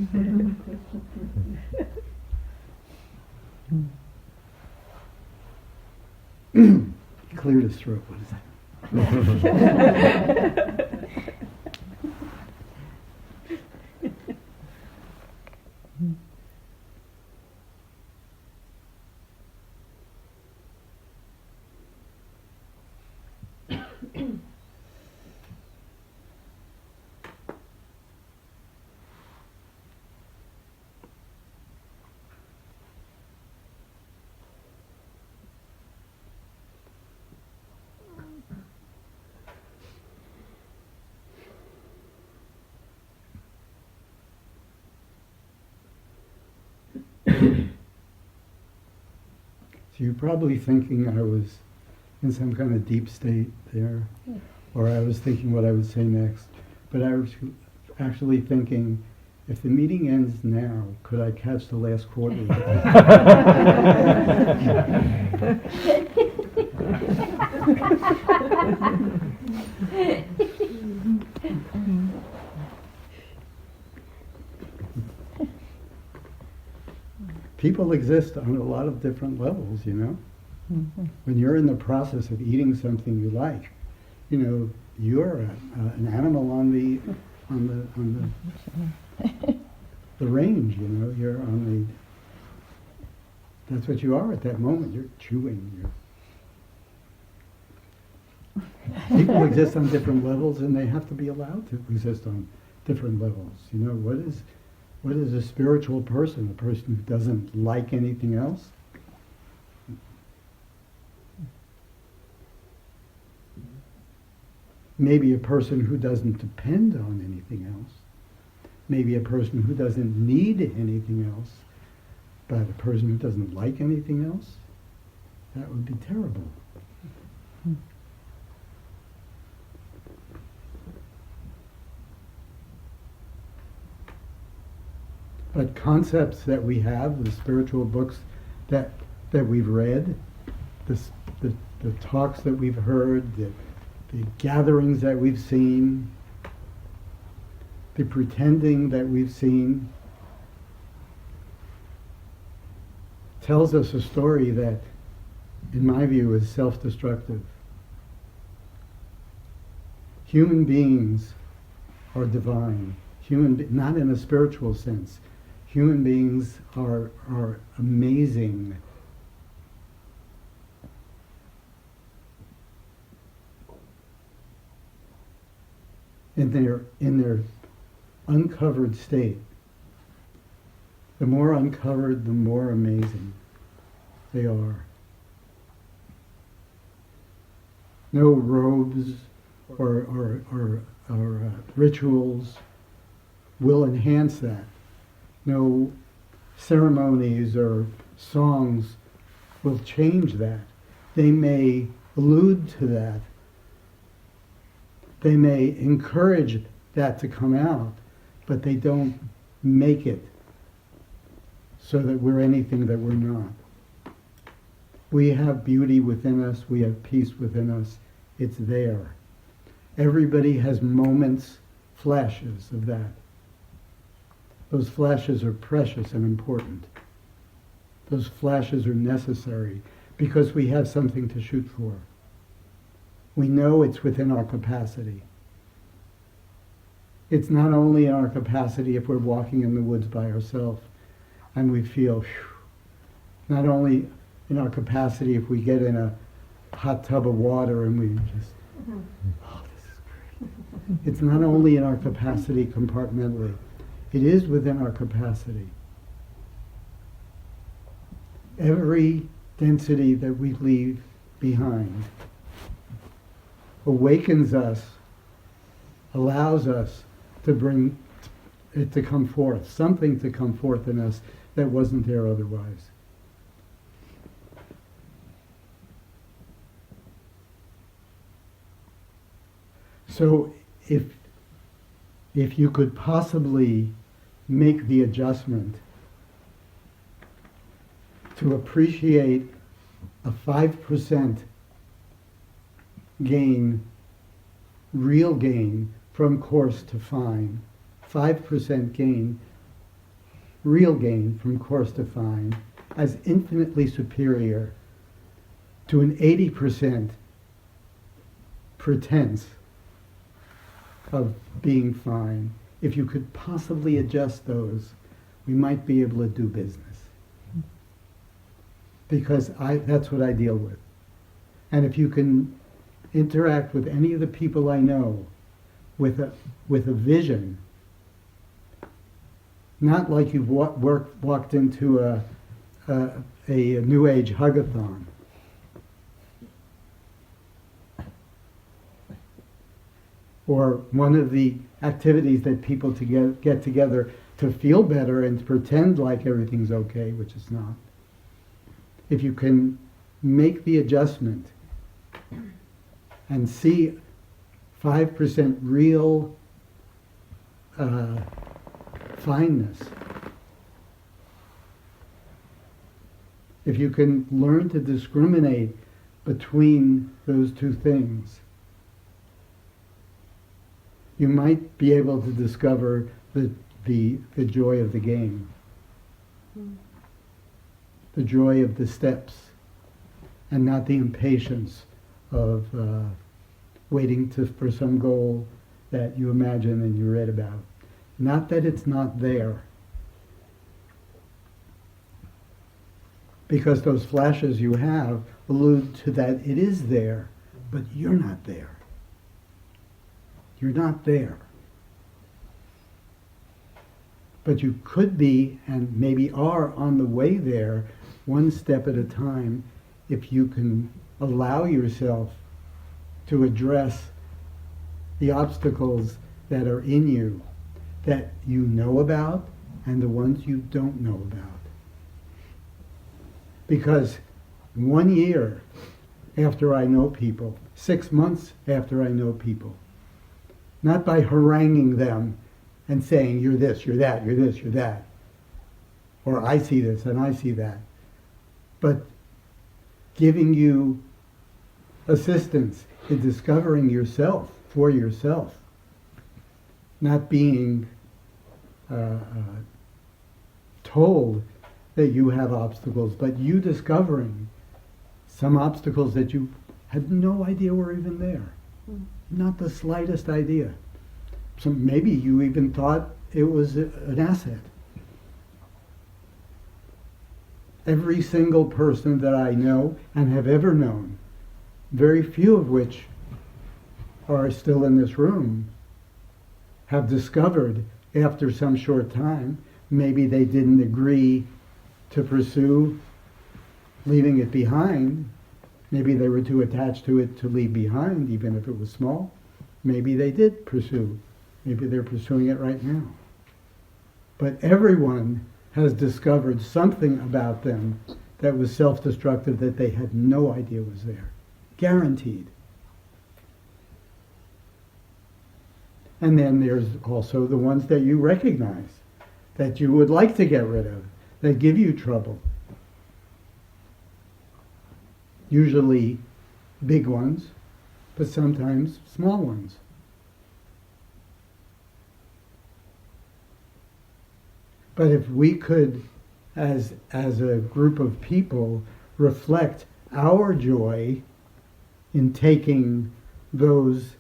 cleared his throat. What is that? So you're probably thinking I was in some kind of deep state there, or I was thinking what I would say next. But I was actually thinking, if the meeting ends now, could I catch the last quarter of it? People exist on a lot of different levels, you know? When you're in the process of eating something you like, you know, you're an animal on the range, you know, you're on that's what you are at that moment. You're chewing. People exist on different levels, and they have to be allowed to exist on different levels. You know, what is a spiritual person? A person who doesn't like anything else? Maybe a person who doesn't depend on anything else. Maybe a person who doesn't need anything else. But a person who doesn't like anything else? That would be terrible. But concepts that we have, the spiritual books that we've read, the talks that we've heard, the gatherings that we've seen, the pretending that we've seen, tells us a story that, in my view, is self-destructive. Human beings are divine. Not in a spiritual sense. Human beings are amazing. In their uncovered state. The more uncovered, the more amazing they are. No robes or rituals will enhance that. No ceremonies or songs will change that. They may allude to that. They may encourage that to come out, but they don't make it so that we're anything that we're not. We have beauty within us. We have peace within us. It's there. Everybody has moments, flashes of that. Those flashes are precious and important. Those flashes are necessary because we have something to shoot for. We know it's within our capacity. It's not only in our capacity if we're walking in the woods by ourselves and we feel, not only in our capacity if we get in a hot tub of water and we just, oh, this is great. It's not only in our capacity compartmentally. It is within our capacity. Every density that we leave behind awakens us, allows us to bring it to come forth, something to come forth in us that wasn't there otherwise. So if you could possibly make the adjustment to appreciate a 5% gain, real gain from coarse to fine, 5% gain, real gain from coarse to fine, as infinitely superior to an 80% pretense of being fine, if you could possibly adjust those, we might be able to do business. Because that's what I deal with. And if you can interact with any of the people I know with a vision, not like you've walked into a New Age hug-a-thon. Or one of the activities that people get together to feel better and to pretend like everything's okay, which is not. If you can make the adjustment and see 5% real fineness, if you can learn to discriminate between those two things, you might be able to discover the joy of the game, the joy of the steps, and not the impatience of waiting for some goal that you imagine and you read about. Not that it's not there, because those flashes you have allude to that it is there, but you're not there. You're not there. But you could be, and maybe are, on the way there, one step at a time, if you can allow yourself to address the obstacles that are in you, that you know about, and the ones you don't know about. Because 1 year after I know people, 6 months after I know people, not by haranguing them and saying, you're this, you're that, you're this, you're that, or I see this and I see that, but giving you assistance in discovering yourself for yourself, not being told that you have obstacles, but you discovering some obstacles that you had no idea were even there. Not the slightest idea. So maybe you even thought it was an asset. Every single person that I know and have ever known, very few of which are still in this room, have discovered after some short time, maybe they didn't agree to pursue leaving it behind. Maybe they were too attached to it to leave behind, even if it was small. Maybe they did pursue. Maybe they're pursuing it right now. But everyone has discovered something about them that was self-destructive that they had no idea was there. Guaranteed. And then there's also the ones that you recognize, that you would like to get rid of, that give you trouble. Usually big ones, but sometimes small ones. But if we could, as a group of people, reflect our joy in taking those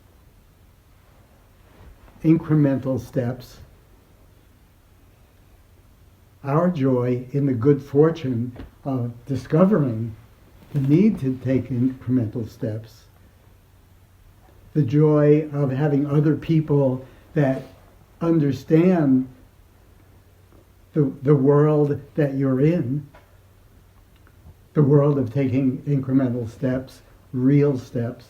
incremental steps, our joy in the good fortune of discovering the need to take incremental steps, the joy of having other people that understand the world that you're in, the world of taking incremental steps, real steps.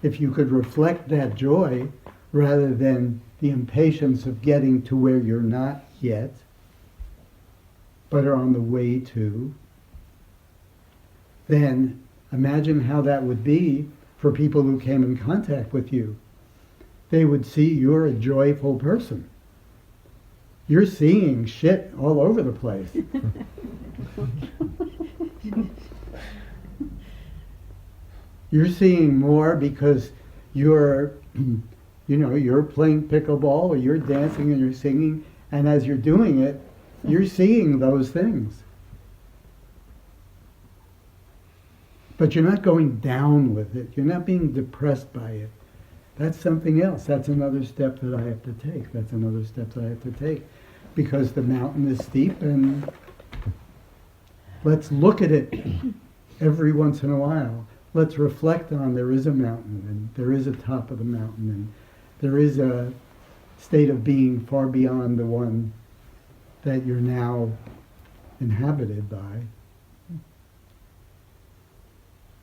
If you could reflect that joy rather than the impatience of getting to where you're not yet, but are on the way to, then imagine how that would be for people who came in contact with you. They would see you're a joyful person. You're seeing shit all over the place. You're seeing more because you're playing pickleball or you're dancing and you're singing, and as you're doing it, you're seeing those things. But you're not going down with it. You're not being depressed by it. That's something else. That's another step that I have to take. That's another step that I have to take. Because the mountain is steep, and let's look at it every once in a while. Let's reflect on there is a mountain, and there is a top of the mountain, and there is a state of being far beyond the one that you're now inhabited by,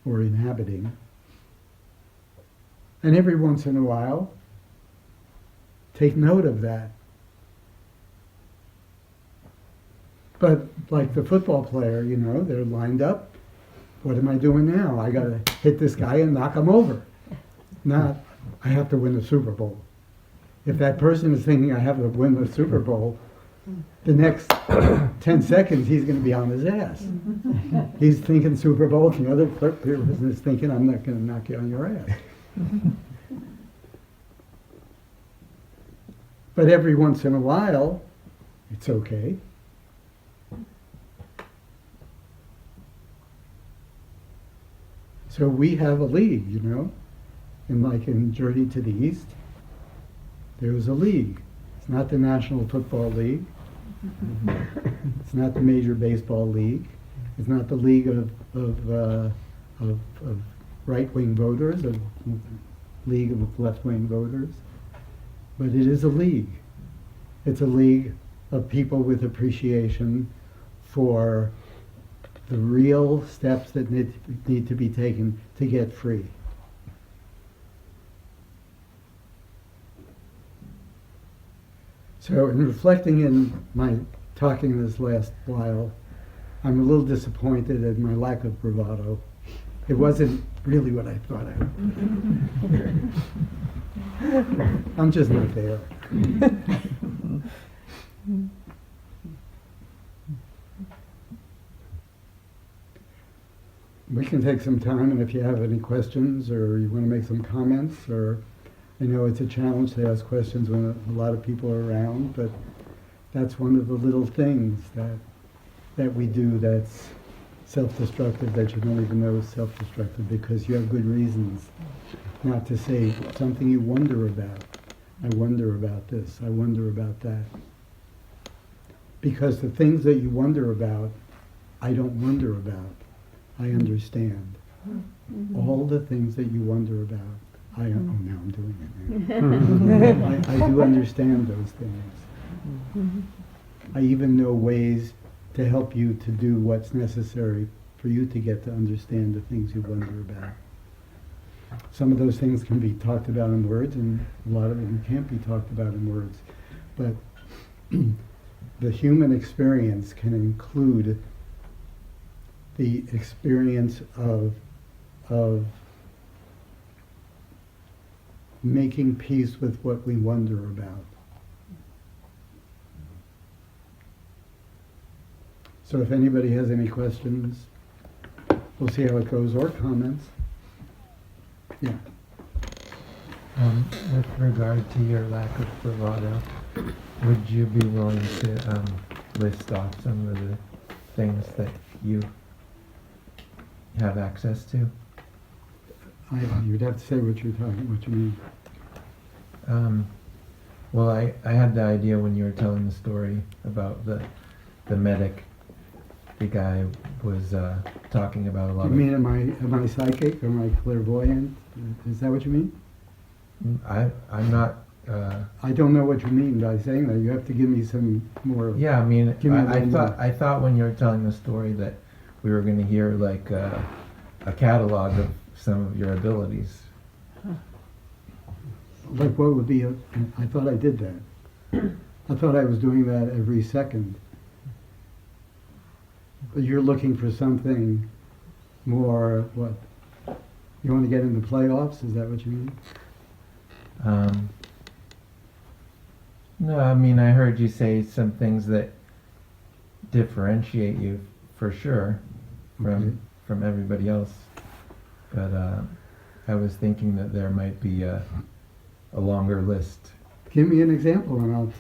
or inhabiting. And every once in a while, take note of that. But like the football player, you know, they're lined up. What am I doing now? I got to hit this guy and knock him over. Not, I have to win the Super Bowl. If that person is thinking I have to win the Super Bowl, the next 10 seconds he's going to be on his ass. He's thinking Super Bowl, and the other person is thinking I'm not going to knock you on your ass. But every once in a while, it's okay. So we have a league, you know, and like in Journey to the East, there was a league. It's not the National Football League. It's not the Major Baseball League. It's not the League of right-wing voters, a league of left-wing voters. But it is a league. It's a league of people with appreciation for the real steps that need to be taken to get free. So in reflecting in my talking this last while, I'm a little disappointed at my lack of bravado. It wasn't really what I thought I would. I'm just not there. We can take some time, and if you have any questions or you want to make some comments, or I know it's a challenge to ask questions when a lot of people are around, but that's one of the little things that we do that's self-destructive, that you don't even know is self-destructive, because you have good reasons not to say something you wonder about. I wonder about this, I wonder about that. Because the things that you wonder about, I don't wonder about. I understand. All the things that you wonder about, now I'm doing it now. I do understand those things. I even know ways to help you to do what's necessary for you to get to understand the things you wonder about. Some of those things can be talked about in words, and a lot of them can't be talked about in words. But the human experience can include the experience of making peace with what we wonder about. So if anybody has any questions, we'll see how it goes, or comments. Yeah. With regard to your lack of bravado, would you be willing to list off some of the things that you have access to? You'd have to say what you mean. Well, I had the idea when you were telling the story about the medic. The guy was talking about a lot You mean am I psychic? Am I clairvoyant? Is that what you mean? I'm not. I don't know what you mean by saying that. You have to give me some more. Yeah, I mean, Give me I thought when you were telling the story that we were going to hear like a catalog of some of your abilities. Like what would be I thought I did that. I thought I was doing that every second. But you're looking for something more, what? You want to get into playoffs? Is that what you mean? No, I mean, I heard you say some things that differentiate you for sure from everybody else. But I was thinking that there might be a longer list. Give me an example, and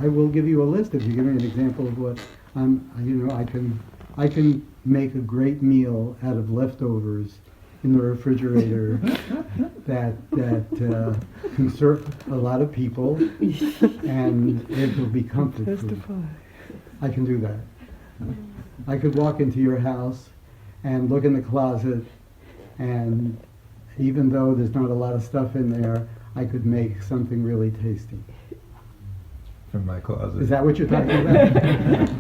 I will give you a list if you give me an example of what I can I can make a great meal out of leftovers in the refrigerator that can serve a lot of people, and it will be comfort food. I can do that. I could walk into your house and look in the closet, and even though there's not a lot of stuff in there, I could make something really tasty. From my closet. Is that what you're talking about?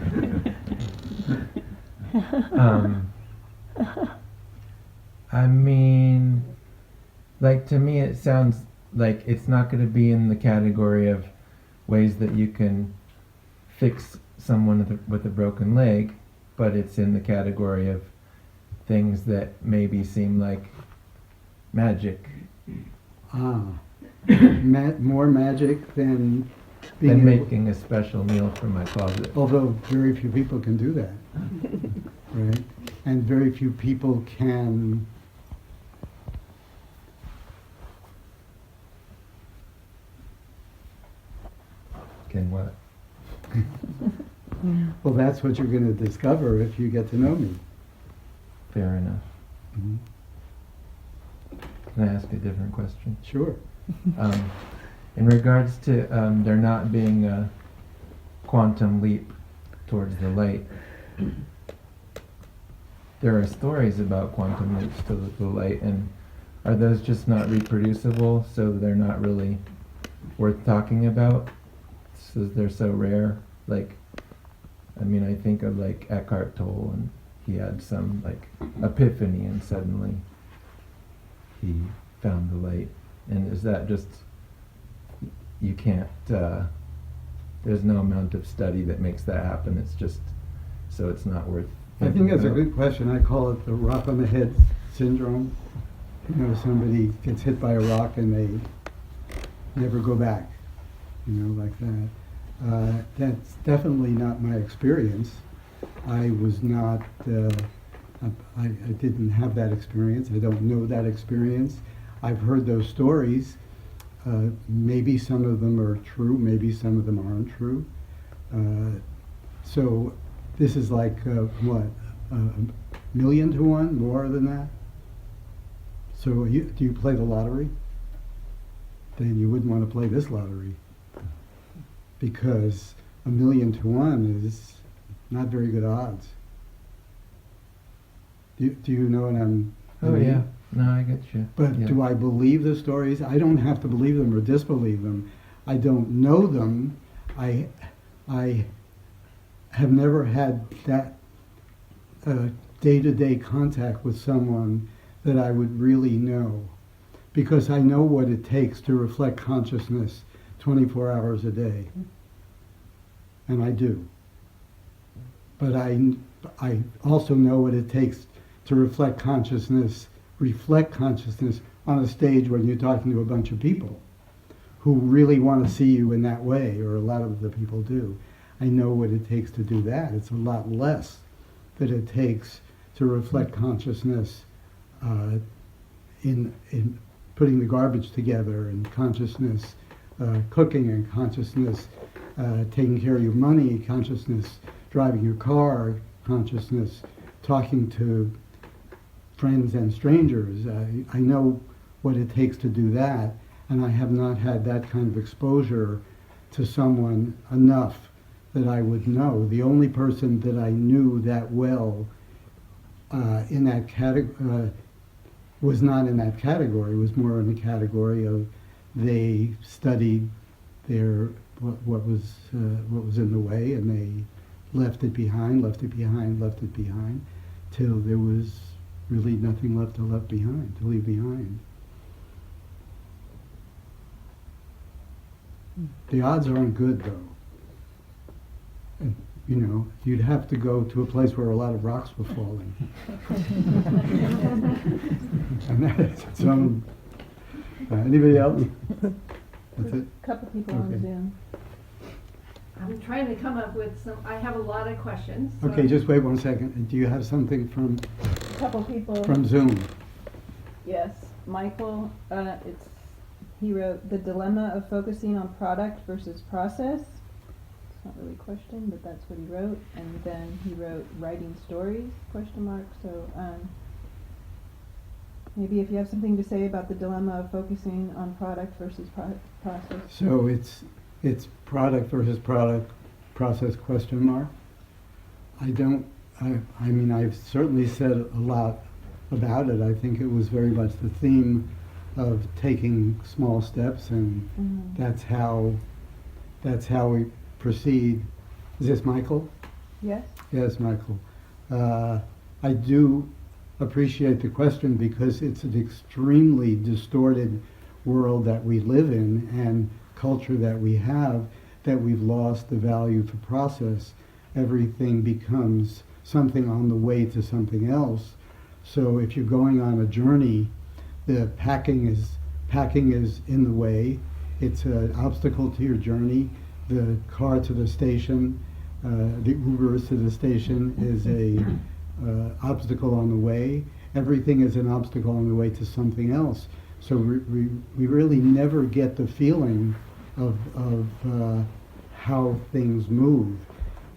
I mean, like, to me it sounds like it's not going to be in the category of ways that you can fix someone with a broken leg, but it's in the category of things that maybe seem like magic. More magic than being Than able- making a special meal from my closet. although very few people can do that, right? And very few people can Can what? well, that's what you're going to discover if you get to know me. Fair enough. Mhm. Can I ask a different question? Sure. In regards to there not being a quantum leap towards the light, there are stories about quantum leaps to the light, and are those just not reproducible, so they're not really worth talking about? So they're so rare. Like, I mean, I think of like Eckhart Tolle, and he had some like epiphany, and suddenly he found the light. And is that just, you can't, there's no amount of study that makes that happen, it's just, so it's not worth I think thinking that's a about? good question. I call it the rock on the head syndrome. You know, somebody gets hit by a rock and they never go back, you know, like that. That's definitely not my experience. I was not, I didn't have that experience. I don't know that experience. I've heard those stories. Maybe some of them are true, maybe some of them aren't true. So this is like, what, 1,000,000 to 1, more than that? So do you play the lottery? Then you wouldn't want to play this lottery, because 1,000,000 to 1 is not very good odds. Do you know what I mean? Yeah, no, I get you. But Yeah. do I believe the stories? I don't have to believe them or disbelieve them. I don't know them. I have never had that day-to-day contact with someone that I would really know, because I know what it takes to reflect consciousness 24 hours a day. And I do. But I also know what it takes to reflect consciousness on a stage when you're talking to a bunch of people who really want to see you in that way, or a lot of the people do. I know what it takes to do that. It's a lot less that it takes to reflect consciousness in putting the garbage together, and consciousness, cooking, and consciousness, taking care of your money, consciousness, driving your car, consciousness, talking to friends and strangers. I know what it takes to do that, and I have not had that kind of exposure to someone enough that I would know. The only person that I knew that well in that category was not in that category. It was more in the category of they studied what was in the way, and they left it behind, till there was really nothing left to leave behind. The odds aren't good, though. And, you know, you'd have to go to a place where a lot of rocks were falling. And that's its own. Anybody else? That's it? A couple people on Okay. Zoom. I'm trying to come up with some, I have a lot of questions. so- Okay, just wait 1 second. Do you have something from A couple people. Zoom? Yes, Michael. He wrote The Dilemma of Focusing on Product versus Process. It's not really a question, but that's what he wrote. And then he wrote writing stories, question mark. So maybe if you have something to say about the dilemma of focusing on product versus process. So it's product versus product process question mark. I mean, I've certainly said a lot about it. I think it was very much the theme of taking small steps, and that's how we proceed. Is this Michael? Yes? Yes, Michael. I do appreciate the question because it's an extremely distorted world that we live in and culture that we have, that we've lost the value for process. Everything becomes something on the way to something else. So if you're going on a journey, the packing is in the way. It's an obstacle to your journey. The car to the station, the Ubers to the station is a obstacle on the way. Everything is an obstacle on the way to something else. So we really never get the feeling of how things move.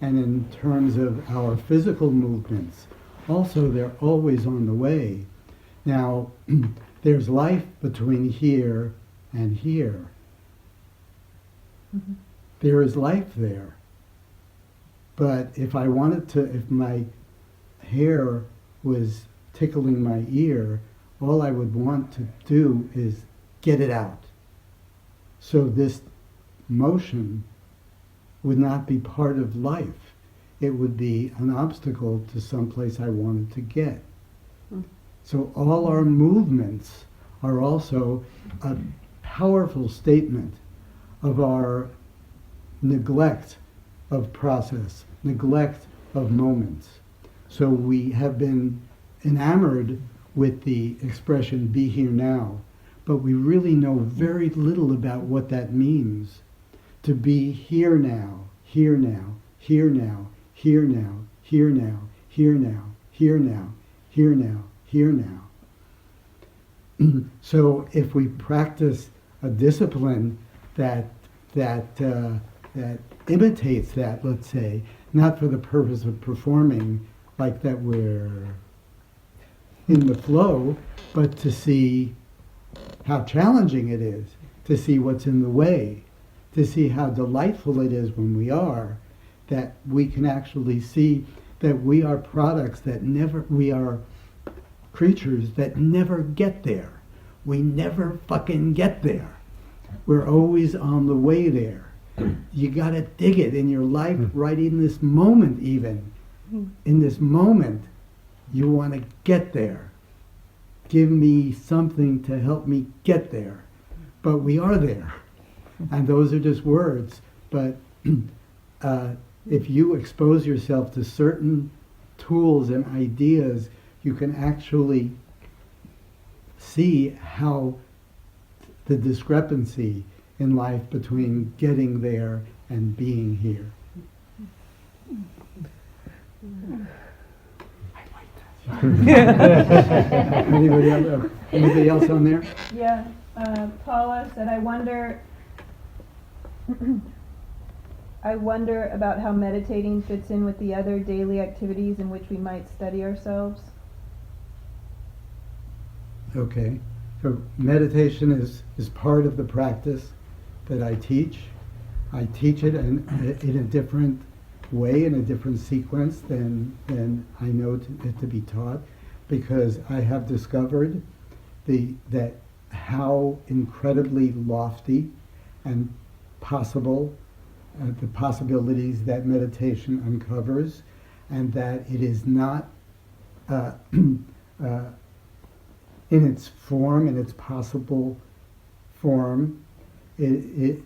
And in terms of our physical movements, also they're always on the way. Now, there's life between here and here. Mm-hmm. There is life there. But if my hair was tickling my ear, all I would want to do is get it out. So this motion would not be part of life. It would be an obstacle to someplace I wanted to get. So all our movements are also a powerful statement of our neglect of process, neglect of moments. So we have been enamored with the expression "be here now," but we really know very little about what that means. To be here now, here now, here now, here now, here now, here now, here now, here now, here now. So if we practice a discipline that imitates that, let's say, not for the purpose of performing like that we're in the flow, but to see how challenging it is, to see what's in the way, to see how delightful it is when we are, that we can actually see that we are products we are creatures that never get there. We never fucking get there. We're always on the way there. You gotta dig it in your life right in this moment even. In this moment, you wanna get there. Give me something to help me get there. But we are there. And those are just words. But if you expose yourself to certain tools and ideas, you can actually see how the discrepancy in life between getting there and being here. Anybody else on there? Yeah. Paula said, I wonder about how meditating fits in with the other daily activities in which we might study ourselves. Okay. So meditation is part of the practice that I teach. I teach it in a different way, in a different sequence than I know it to be taught, because I have discovered that how incredibly lofty and possible the possibilities that meditation uncovers, and that it is not in its form, in its possible form, it's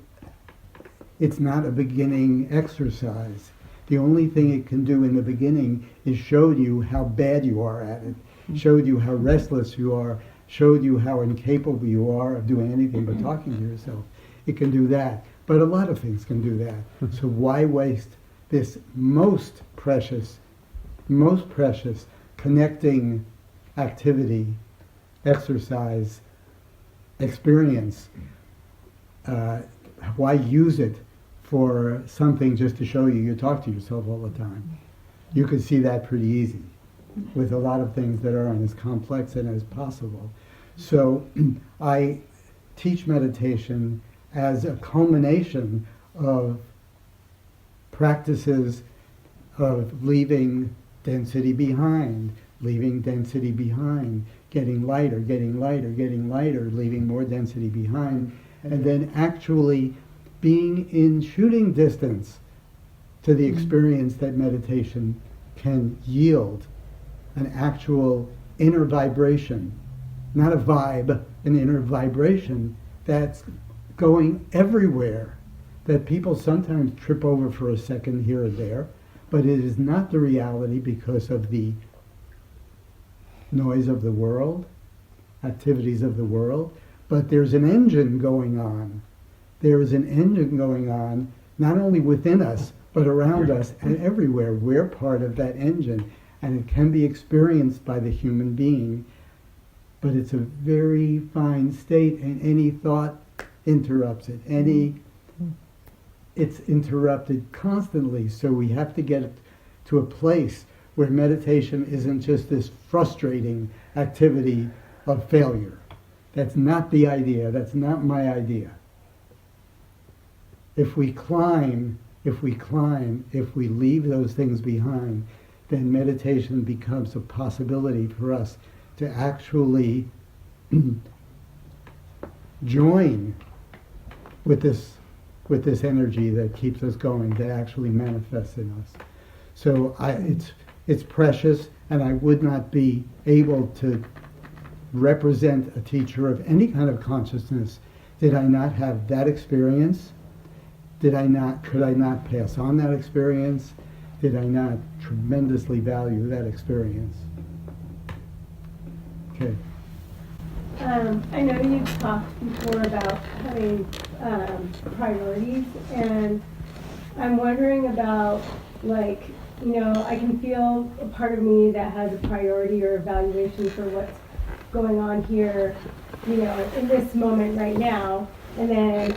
not a beginning exercise. The only thing it can do in the beginning is show you how bad you are at it, showed you how restless you are, showed you how incapable you are of doing anything but talking to yourself. It can do that. But a lot of things can do that. So why waste this most precious connecting activity, exercise, experience? Why use it for something just to show you talk to yourself all the time. You could see that pretty easy with a lot of things that aren't as complex and as possible. So I teach meditation as a culmination of practices of leaving density behind, getting lighter, leaving more density behind, and then actually being in shooting distance to the experience that meditation can yield, an actual inner vibration, not a vibe, an inner vibration that's going everywhere, that people sometimes trip over for a second here or there, but it is not the reality because of the noise of the world, activities of the world, but there's an engine going on. There is an engine going on, not only within us, but around us and everywhere. We're part of that engine, and it can be experienced by the human being, but it's a very fine state, and any thought interrupts it. It's interrupted constantly, so we have to get to a place where meditation isn't just this frustrating activity of failure. That's not the idea. That's not my idea. If we climb, if we leave those things behind, then meditation becomes a possibility for us to actually join with this energy that keeps us going, that actually manifests in us. So it's precious, and I would not be able to represent a teacher of any kind of consciousness did I not have that experience. Could I not pass on that experience? Did I not tremendously value that experience? Okay. I know you've talked before about having priorities, and I'm wondering about, like, I can feel a part of me that has a priority or evaluation for what's going on here, in this moment right now, and then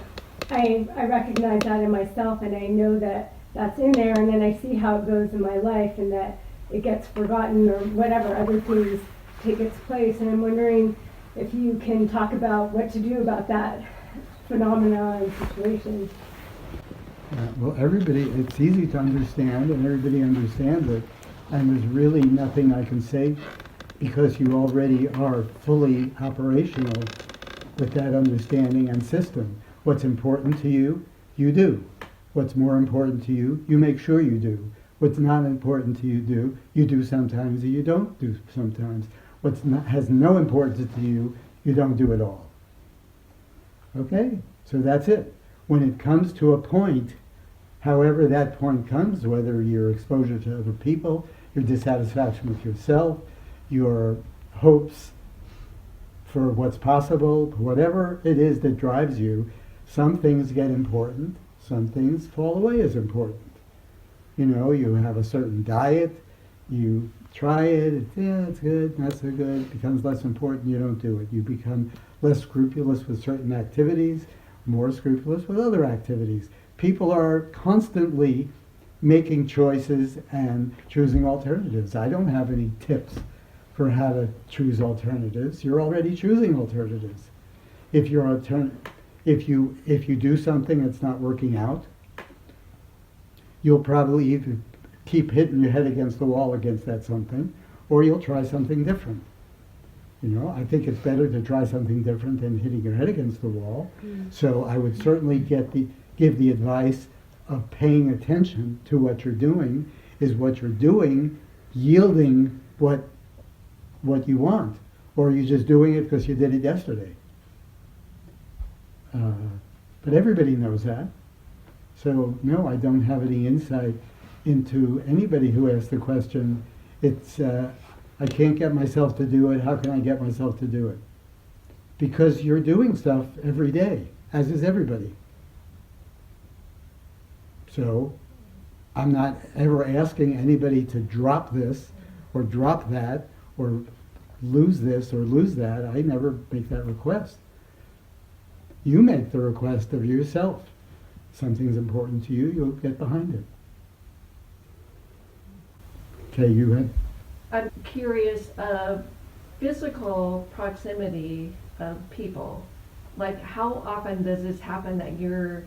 I recognize that in myself, and I know that that's in there, and then I see how it goes in my life, and that it gets forgotten or whatever, other things take its place, and I'm wondering if you can talk about what to do about that phenomenon and situation. Well, it's easy to understand, and everybody understands it, and there's really nothing I can say because you already are fully operational with that understanding and system. What's important to you, you do. What's more important to you, you make sure you do. What's not important to you do sometimes, or you don't do sometimes. Has no importance to you, you don't do at all. Okay? So that's it. When it comes to a point, however that point comes, whether your exposure to other people, your dissatisfaction with yourself, your hopes for what's possible, whatever it is that drives you, some things get important, some things fall away as important. You have a certain diet, you try it, it's good, not so good, it becomes less important, you don't do it. You become less scrupulous with certain activities, more scrupulous with other activities. People are constantly making choices and choosing alternatives. I don't have any tips for how to choose alternatives. You're already choosing alternatives. If you do something that's not working out, you'll probably either keep hitting your head against the wall against that something, or you'll try something different. I think it's better to try something different than hitting your head against the wall. So I would certainly give the advice of paying attention to what you're doing. Is what you're doing yielding what you want, or are you just doing it because you did it yesterday? But everybody knows that. So no, I don't have any insight into anybody who asks the question. It's I can't get myself to do it. How can I get myself to do it? Because you're doing stuff every day, as is everybody. So I'm not ever asking anybody to drop this or drop that or lose this or lose that. I never make that request. You make the request of yourself. something's important to you, you'll get behind it. Okay, you had, I'm curious of physical proximity of people. Like, how often does this happen that you're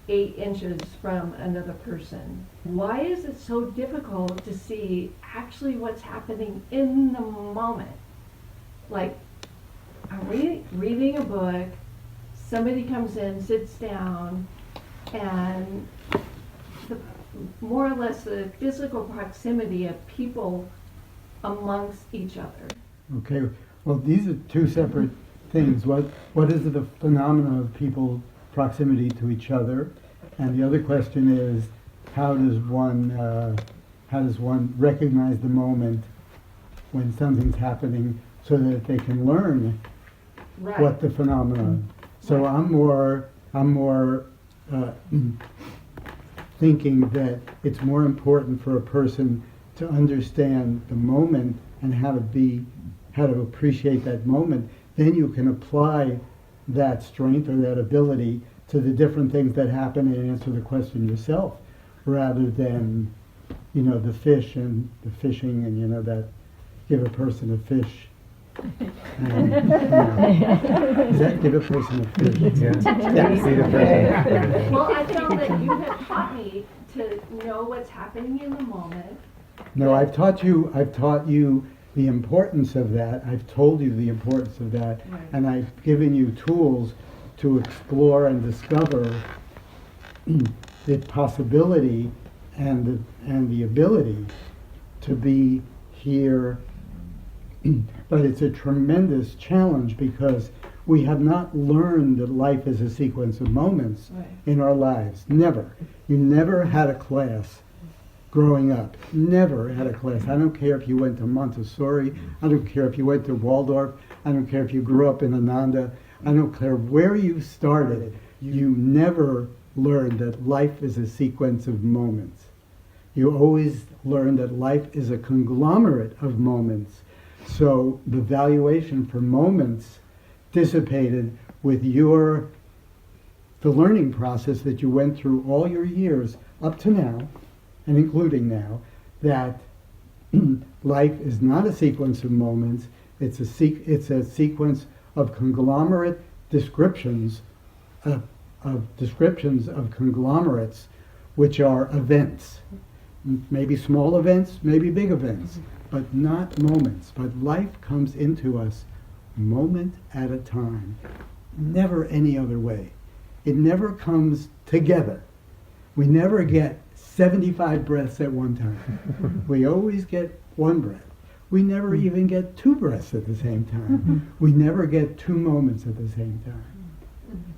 8 inches from another person? Why is it so difficult to see actually what's happening in the moment? Like, I'm reading a book, somebody comes in, sits down, and more or less the physical proximity of people amongst each other. okay, well, these are two separate things. What is the phenomenon of people proximity to each other? And the other question is, how does one recognize the moment when something's happening so that they can learn Right. what the phenomenon? So Right. I'm more thinking that it's more important for a person to understand the moment and how to appreciate that moment. Then you can apply that strength or that ability to the different things that happen and answer the question yourself, rather than, the fish and the fishing and, that give a person a fish. And, does that give a person a fish? Yeah. See the person. Well, I felt that you have taught me to know what's happening in the moment. No, I've taught you the importance of that. I've told you the importance of that, Right. and I've given you tools to explore and discover the possibility and the ability to be here. But it's a tremendous challenge because we have not learned that life is a sequence of moments Right. in our lives. Never. You never had a class growing up. Never had a class. I don't care if you went to Montessori. I don't care if you went to Waldorf. I don't care if you grew up in Ananda. I don't care where you started. You never learned that life is a sequence of moments. You always learn that life is a conglomerate of moments. So the valuation for moments dissipated with the learning process that you went through all your years up to now, and including now, that life is not a sequence of moments, it's a sequence of conglomerate descriptions of conglomerates, which are events. Maybe small events, maybe big events, but not moments. But life comes into us moment at a time, never any other way. It never comes together. We never get 75 breaths at one time. We always get one breath. We never even get 2 breaths at the same time. We never get 2 moments at the same time.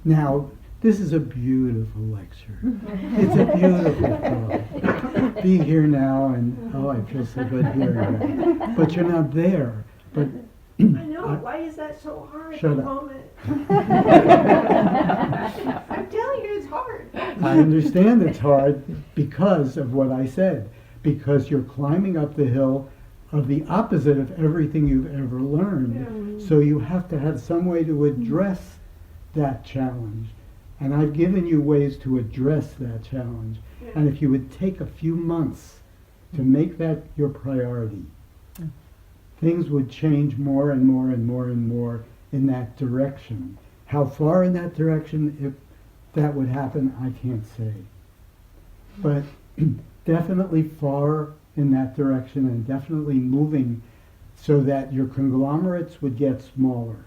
Now, this is a beautiful lecture. It's a beautiful thought. Be here now, and I feel so good hearing that. But you're not there. But I know, why is that so hard at Shut the up. moment? I'm telling you, it's hard. I understand it's hard because of what I said. Because you're climbing up the hill of the opposite of everything you've ever learned. Yeah. So you have to have some way to address that challenge. And I've given you ways to address that challenge. Yeah. And if you would take a few months to make that your priority, things would change more and more and more and more in that direction. How far in that direction, if that would happen, I can't say. But definitely far in that direction, and definitely moving so that your conglomerates would get smaller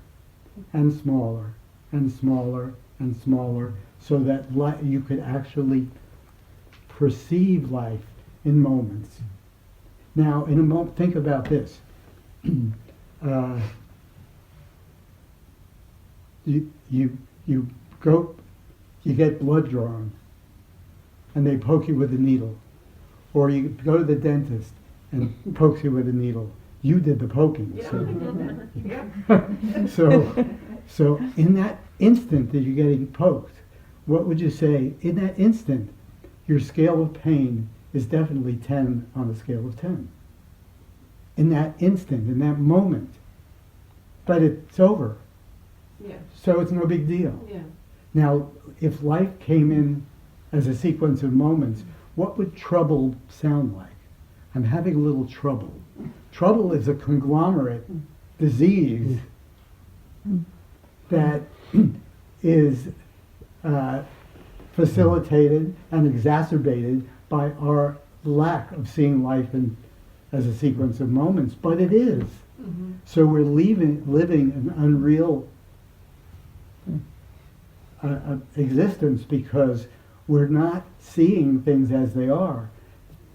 and smaller and smaller and smaller, so that you could actually perceive life in moments. Now, in a moment, think about this. You get blood drawn, and they poke you with a needle, or you go to the dentist and pokes you with a needle. You did the poking. So in that instant that you're getting poked, what would you say? In that instant, your scale of pain is definitely 10 on a scale of 10. In that instant, in that moment. But it's over. Yeah, So it's no big deal. yeah. Now, if life came in as a sequence of moments, what would trouble sound like? I'm having a little trouble. Trouble is a conglomerate disease that is facilitated and exacerbated by our lack of seeing life as a sequence of moments, but it is. So we're living an unreal existence because we're not seeing things as they are.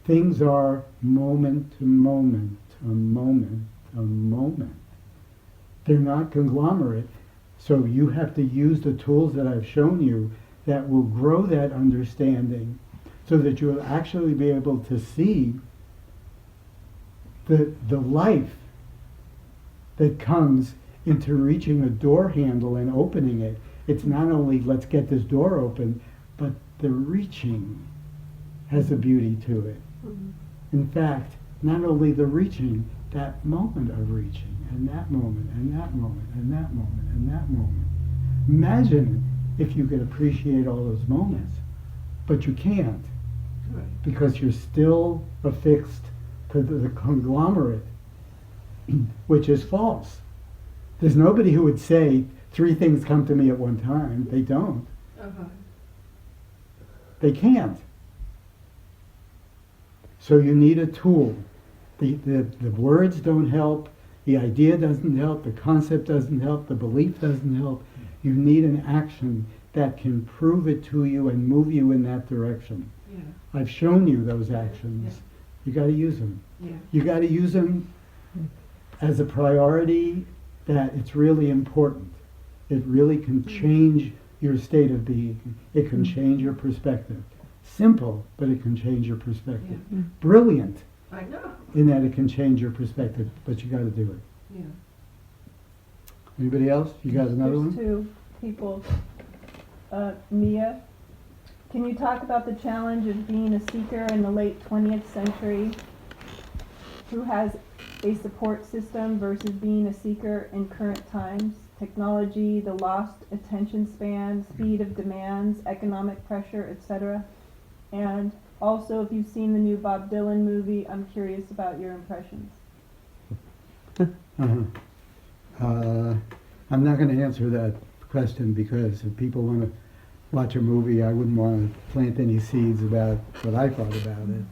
Things are moment to moment, a moment, a moment. They're not conglomerate. So you have to use the tools that I've shown you that will grow that understanding so that you'll actually be able to see the life that comes into reaching a door handle and opening it. It's not only let's get this door open, but the reaching has a beauty to it. In fact, not only the reaching, that moment of reaching, and that moment, and that moment, and that moment, and that moment. Imagine if you could appreciate all those moments, but you can't, because you're still affixed to the conglomerate, which is false. There's nobody who would say, 3 things come to me at one time. They don't. They can't. So you need a tool. The words don't help, the idea doesn't help, the concept doesn't help, the belief doesn't help. You need an action that can prove it to you and move you in that direction. I've shown you those actions. You got to use them. You got to use them as a priority that it's really important. It really can change your state of being. It can change your perspective. Simple, but it can change your perspective. Brilliant I know. in that it can change your perspective, but you got to do it. Yeah. Anybody else? You got another There's one? 2 people. Mia, can you talk about the challenge of being a seeker in the late 20th century who has a support system versus being a seeker in current times? Technology, the lost attention span, speed of demands, economic pressure, etc. And also, if you've seen the new Bob Dylan movie, I'm curious about your impressions. I'm not going to answer that question because if people want to watch a movie, I wouldn't want to plant any seeds about what I thought about it.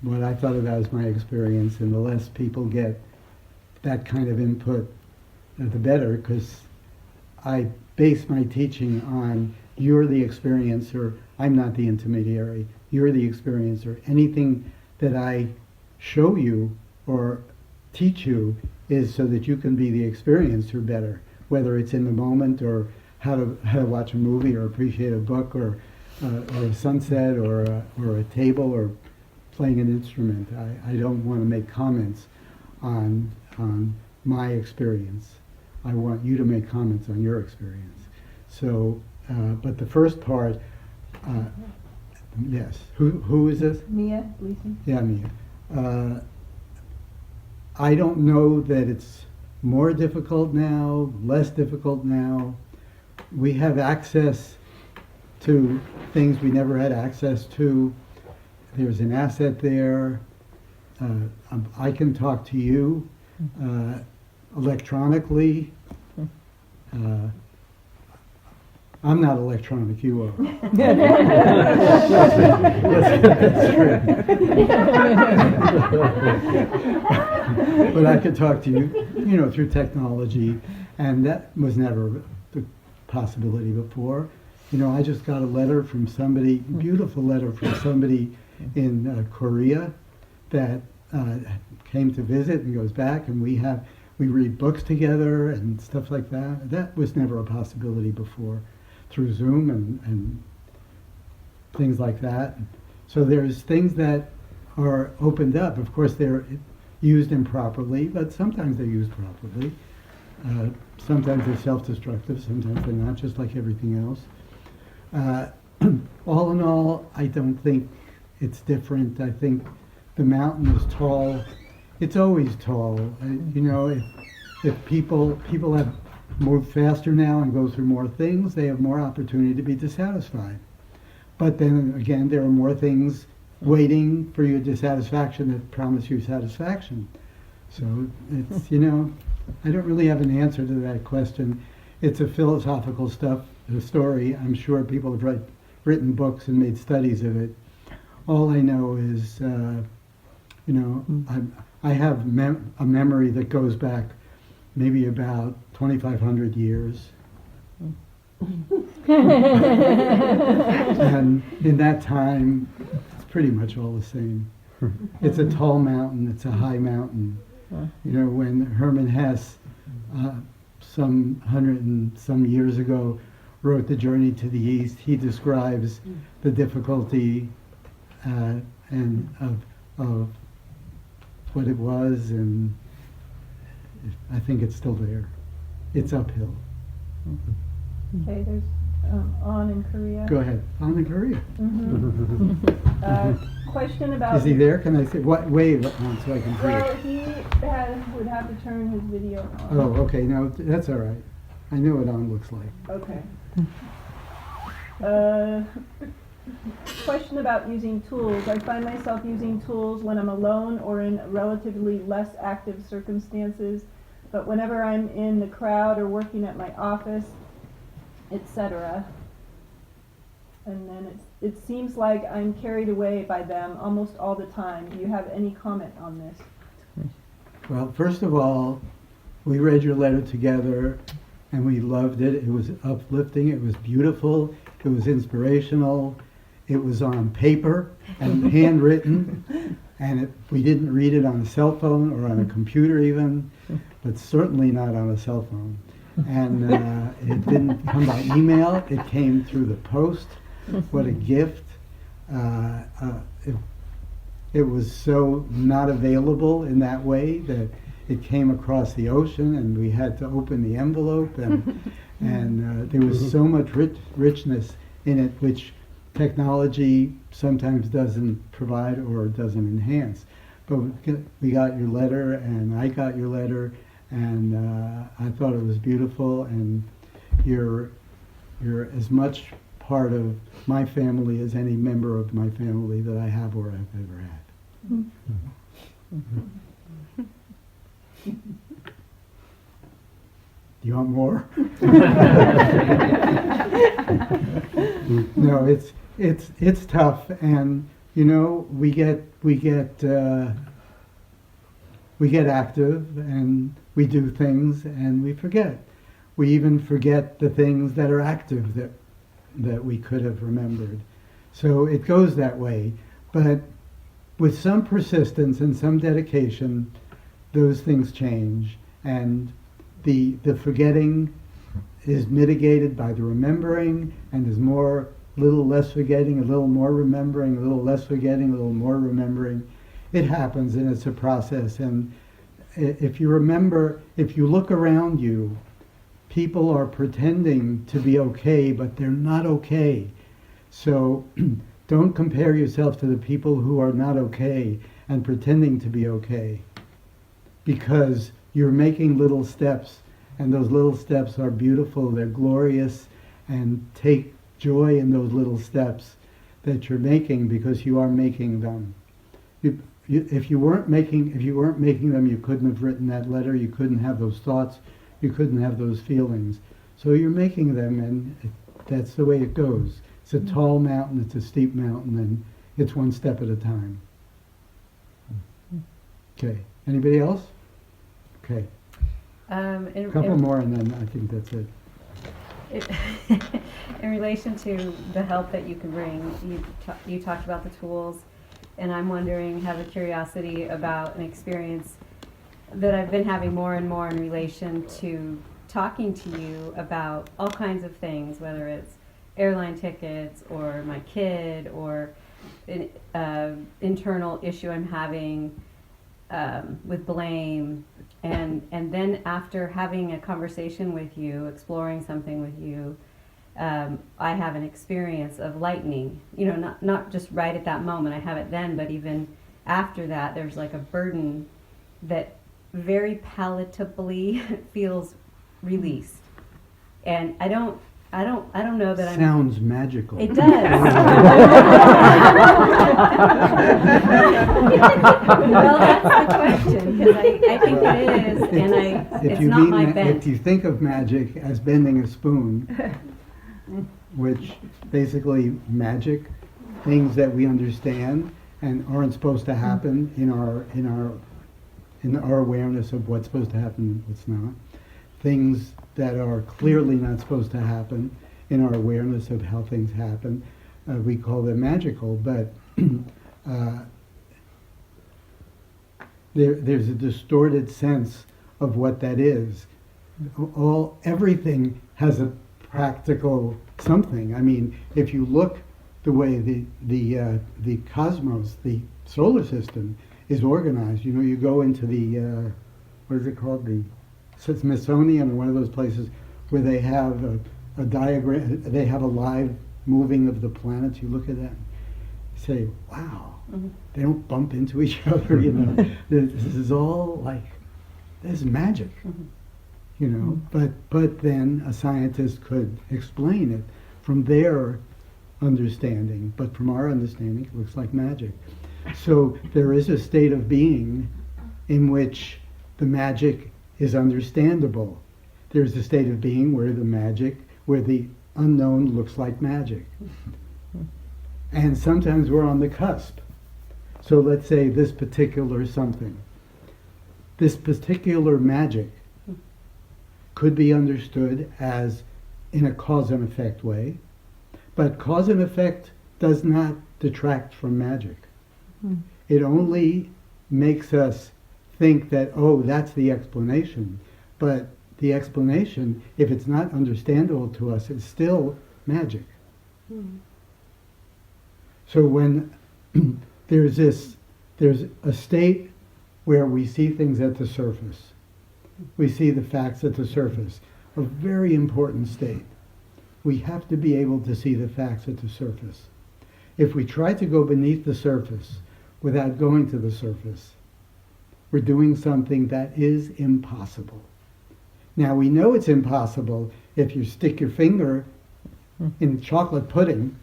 What I thought about is my experience, and the less people get that kind of input, the better, because I base my teaching on you're the experiencer, I'm not the intermediary, you're the experiencer. Anything that I show you or teach you is so that you can be the experiencer better, whether it's in the moment or how to watch a movie or appreciate a book or a sunset or a table or playing an instrument. I don't want to make comments on my experience. I want you to make comments on your experience. So, but the first part, yes. Who is this? Mia Gleason. Yeah, Mia. I don't know that it's more difficult now, less difficult now. We have access to things we never had access to. There's an asset there. I can talk to you electronically. I'm not electronic, you are. That's true. But I could talk to you, through technology, and that was never the possibility before. I just got a letter from somebody, beautiful letter from somebody in Korea that came to visit and goes back, and we read books together and stuff like that. That was never a possibility before, through Zoom and things like that. So there's things that are opened up. Of course, they're used improperly, but sometimes they're used properly. Sometimes they're self-destructive, sometimes they're not, just like everything else. All in all, I don't think it's different. I think the mountain is tall. It's always tall. If people have moved faster now and go through more things, they have more opportunity to be dissatisfied. But then again, there are more things waiting for your dissatisfaction that promise you satisfaction. So it's, I don't really have an answer to that question. It's a philosophical story. I'm sure people have written books and made studies of it. All I know is, I have a memory that goes back maybe about 2,500 years. And in that time, it's pretty much all the same. It's a tall mountain, it's a high mountain. When Herman Hesse, some 100 and some years ago, wrote The Journey to the East, he describes the difficulty and of what it was, and I think it's still there. It's uphill. Okay, there's On in Korea. Go ahead. On in Korea. Question about... Is he there? Can I say, wave on so I can hear? Well, he would have to turn his video on. Oh, okay. No, that's all right. I know what on looks like. Okay. Question about using tools. I find myself using tools when I'm alone or in relatively less active circumstances, but whenever I'm in the crowd or working at my office, etc. And then it seems like I'm carried away by them almost all the time. Do you have any comment on this? Well, first of all, we read your letter together and we loved it. It was uplifting. It was beautiful. It was inspirational. It was on paper and handwritten. And we didn't read it on a cell phone or on a computer even, but certainly not on a cell phone. And it didn't come by email. It came through the post. What a gift. It was so not available in that way that it came across the ocean and we had to open the envelope, and there was so much richness in it which technology sometimes doesn't provide or doesn't enhance. But we got your letter and I got your letter, and I thought it was beautiful, and you're as much part of my family as any member of my family that I have or I've ever had. Do you want more? No, it's tough, and we get active and we do things and we forget. We even forget the things that are active that we could have remembered. So it goes that way, but with some persistence and some dedication, those things change, and the forgetting is mitigated by the remembering, and there's a little less forgetting, a little more remembering, a little less forgetting, a little more remembering. It happens, and it's a process. And if you look around you, people are pretending to be okay, but they're not okay. So don't compare yourself to the people who are not okay and pretending to be okay, because you're making little steps, and those little steps are beautiful, they're glorious, and take joy in those little steps that you're making, because you are making them. If you weren't making them, you couldn't have written that letter, you couldn't have those thoughts, you couldn't have those feelings. So you're making them, and that's the way it goes. It's a tall mountain, it's a steep mountain, and it's one step at a time. Okay, anybody else? Okay, a couple more and then I think that's it. In relation to the help that you can bring, you talked about the tools, and I'm wondering, have a curiosity about an experience that I've been having more and more in relation to talking to you about all kinds of things, whether it's airline tickets or my kid or an internal issue I'm having with blame, and then after having a conversation with you, exploring something with you, I have an experience of lightening. Not just right at that moment, I have it then, but even after that, there's like a burden that very palatably feels released. And I don't I don't know that I'm. Sounds magical. It does. Well, that's the question, because I think it is, and it's you not my bent. If you think of magic as bending a spoon, which basically magic, things that we understand and aren't supposed to happen in our awareness of what's supposed to happen and what's not, things that are clearly not supposed to happen in our awareness of how things happen, we call them magical, but there's a distorted sense of what that is. Everything has a practical something. I mean, if you look the way the cosmos, the solar system is organized, you go into the what is it called, the Smithsonian, or one of those places where they have a diagram, they have a live moving of the planets. You look at that and say, wow, they don't bump into each other, This is all like, there's magic, But then a scientist could explain it from their understanding, but from our understanding, it looks like magic. So there is a state of being in which the magic is understandable. There's a state of being where the unknown looks like magic. And sometimes we're on the cusp. So let's say this particular magic could be understood as in a cause and effect way, but cause and effect does not detract from magic. It only makes us think that, oh, that's the explanation. But the explanation, if it's not understandable to us, is still magic. So when there's a state where we see things at the surface, we see the facts at the surface, a very important state. We have to be able to see the facts at the surface. If we try to go beneath the surface without going to the surface, we're doing something that is impossible. Now, we know it's impossible if you stick your finger in chocolate pudding.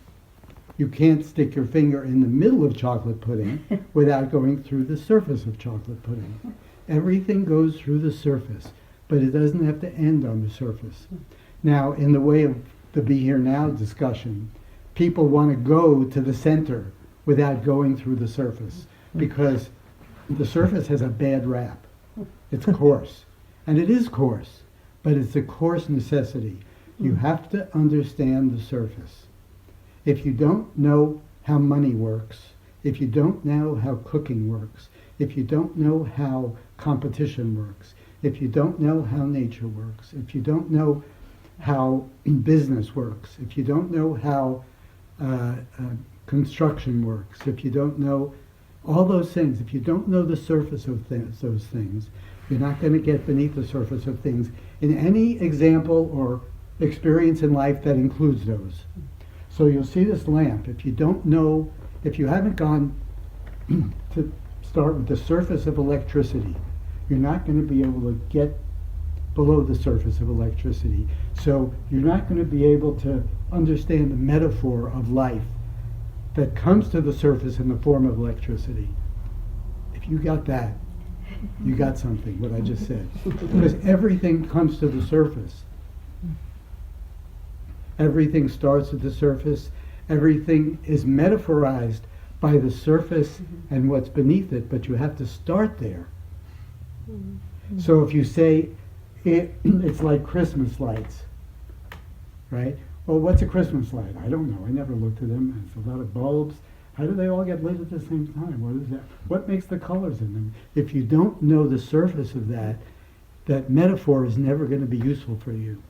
You can't stick your finger in the middle of chocolate pudding without going through the surface of chocolate pudding. Everything goes through the surface, but it doesn't have to end on the surface. Now, in the way of the Be Here Now discussion, people want to go to the center without going through the surface, because the surface has a bad rap. It's coarse. And it is coarse, but it's a coarse necessity. You have to understand the surface. If you don't know how money works, if you don't know how cooking works, if you don't know how competition works, if you don't know how nature works, if you don't know how business works, if you don't know how construction works, if you don't know all those things, if you don't know the surface of those things, you're not going to get beneath the surface of things in any example or experience in life that includes those. So you'll see this lamp. If you don't know, if you haven't gone to start with the surface of electricity, you're not going to be able to get below the surface of electricity. So you're not going to be able to understand the metaphor of life that comes to the surface in the form of electricity. If you got that, you got something, what I just said. Because everything comes to the surface. Everything starts at the surface. Everything is metaphorized by the surface and what's beneath it, but you have to start there. So if you say it's like Christmas lights, right? Well, what's a Christmas light? I don't know. I never looked at them. It's a lot of bulbs. How do they all get lit at the same time? What is that? What makes the colors in them? If you don't know the surface of that, that metaphor is never going to be useful for you.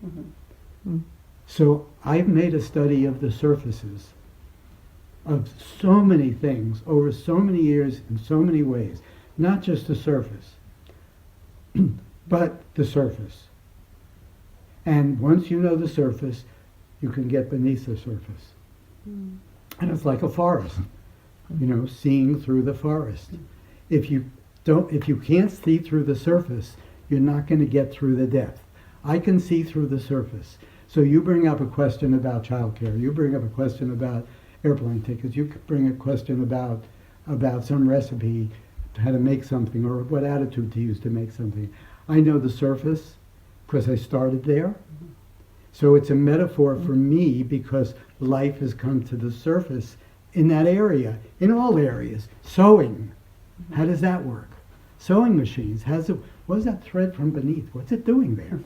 So I've made a study of the surfaces of so many things over so many years in so many ways. Not just the surface, but the surface. And once you know the surface, you can get beneath the surface. And it's like a forest, seeing through the forest. If you can't see through the surface, you're not going to get through the depth. I can see through the surface, So you bring up a question about childcare, you bring up a question about airplane tickets, you bring a question about some recipe, how to make something, or what attitude to use to make something. I know the surface because I started there. So it's a metaphor for me because life has come to the surface in that area, in all areas. Sewing, how does that work? Sewing machines, what is that thread from beneath? What's it doing there?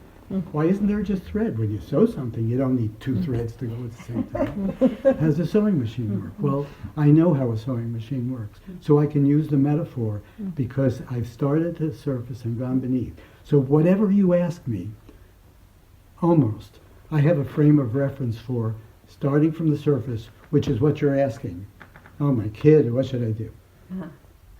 Why isn't there just thread? When you sew something, you don't need two threads to go at the same time. How does a sewing machine work? Well, I know how a sewing machine works. So I can use the metaphor because I've started at the surface and gone beneath. So whatever you ask me, almost, I have a frame of reference for starting from the surface, which is what you're asking. Oh, my kid, what should I do?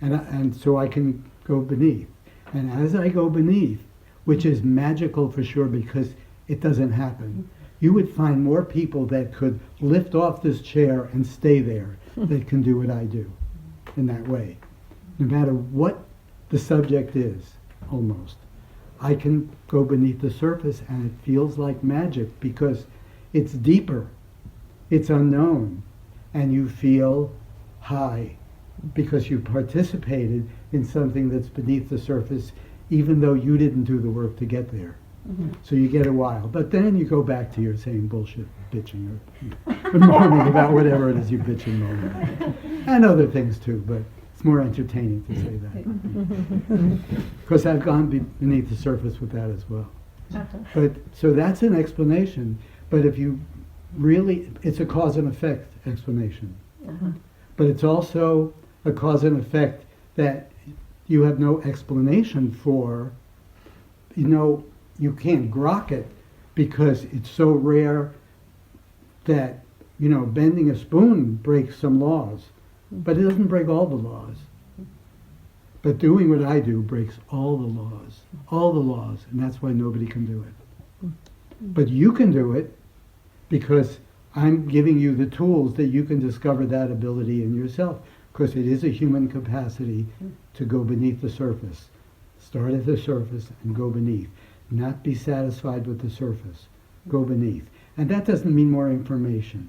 And so I can go beneath. And as I go beneath, which is magical for sure because it doesn't happen, you would find more people that could lift off this chair and stay there that can do what I do in that way. No matter what the subject is, almost. I can go beneath the surface and it feels like magic because it's deeper, it's unknown, and you feel high because you participated in something that's beneath the surface even though you didn't do the work to get there. So you get a while. But then you go back to your same bullshit bitching or moaning about whatever it is you bitch and moan about. And other things too, but it's more entertaining to say that. Because I've gone beneath the surface with that as well. But so that's an explanation. But if you really, it's a cause and effect explanation. But it's also a cause and effect that you have no explanation for. You know, you can't grok it because it's so rare that, you know, bending a spoon breaks some laws, but it doesn't break all the laws. But doing what I do breaks all the laws, and that's why nobody can do it. But you can do it because I'm giving you the tools that you can discover that ability in yourself, because it is a human capacity to go beneath the surface. Start at the surface and go beneath. Not be satisfied with the surface. Go beneath. And that doesn't mean more information.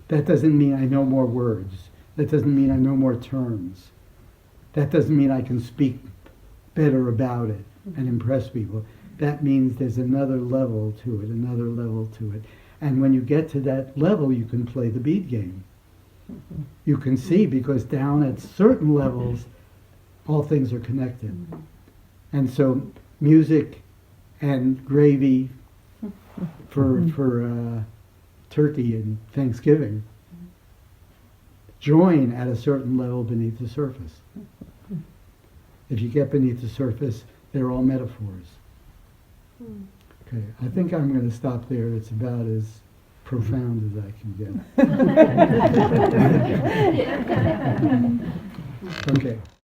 That doesn't mean I know more words. That doesn't mean I know more terms. That doesn't mean I can speak better about it and impress people. That means there's another level to it, another level to it. And when you get to that level, you can play the bead game. You can see, because down at certain levels, all things are connected. And so music and gravy for turkey and Thanksgiving join at a certain level beneath the surface. If you get beneath the surface, they're all metaphors. Okay, I think I'm going to stop there. It's about as profound as I can get. Okay.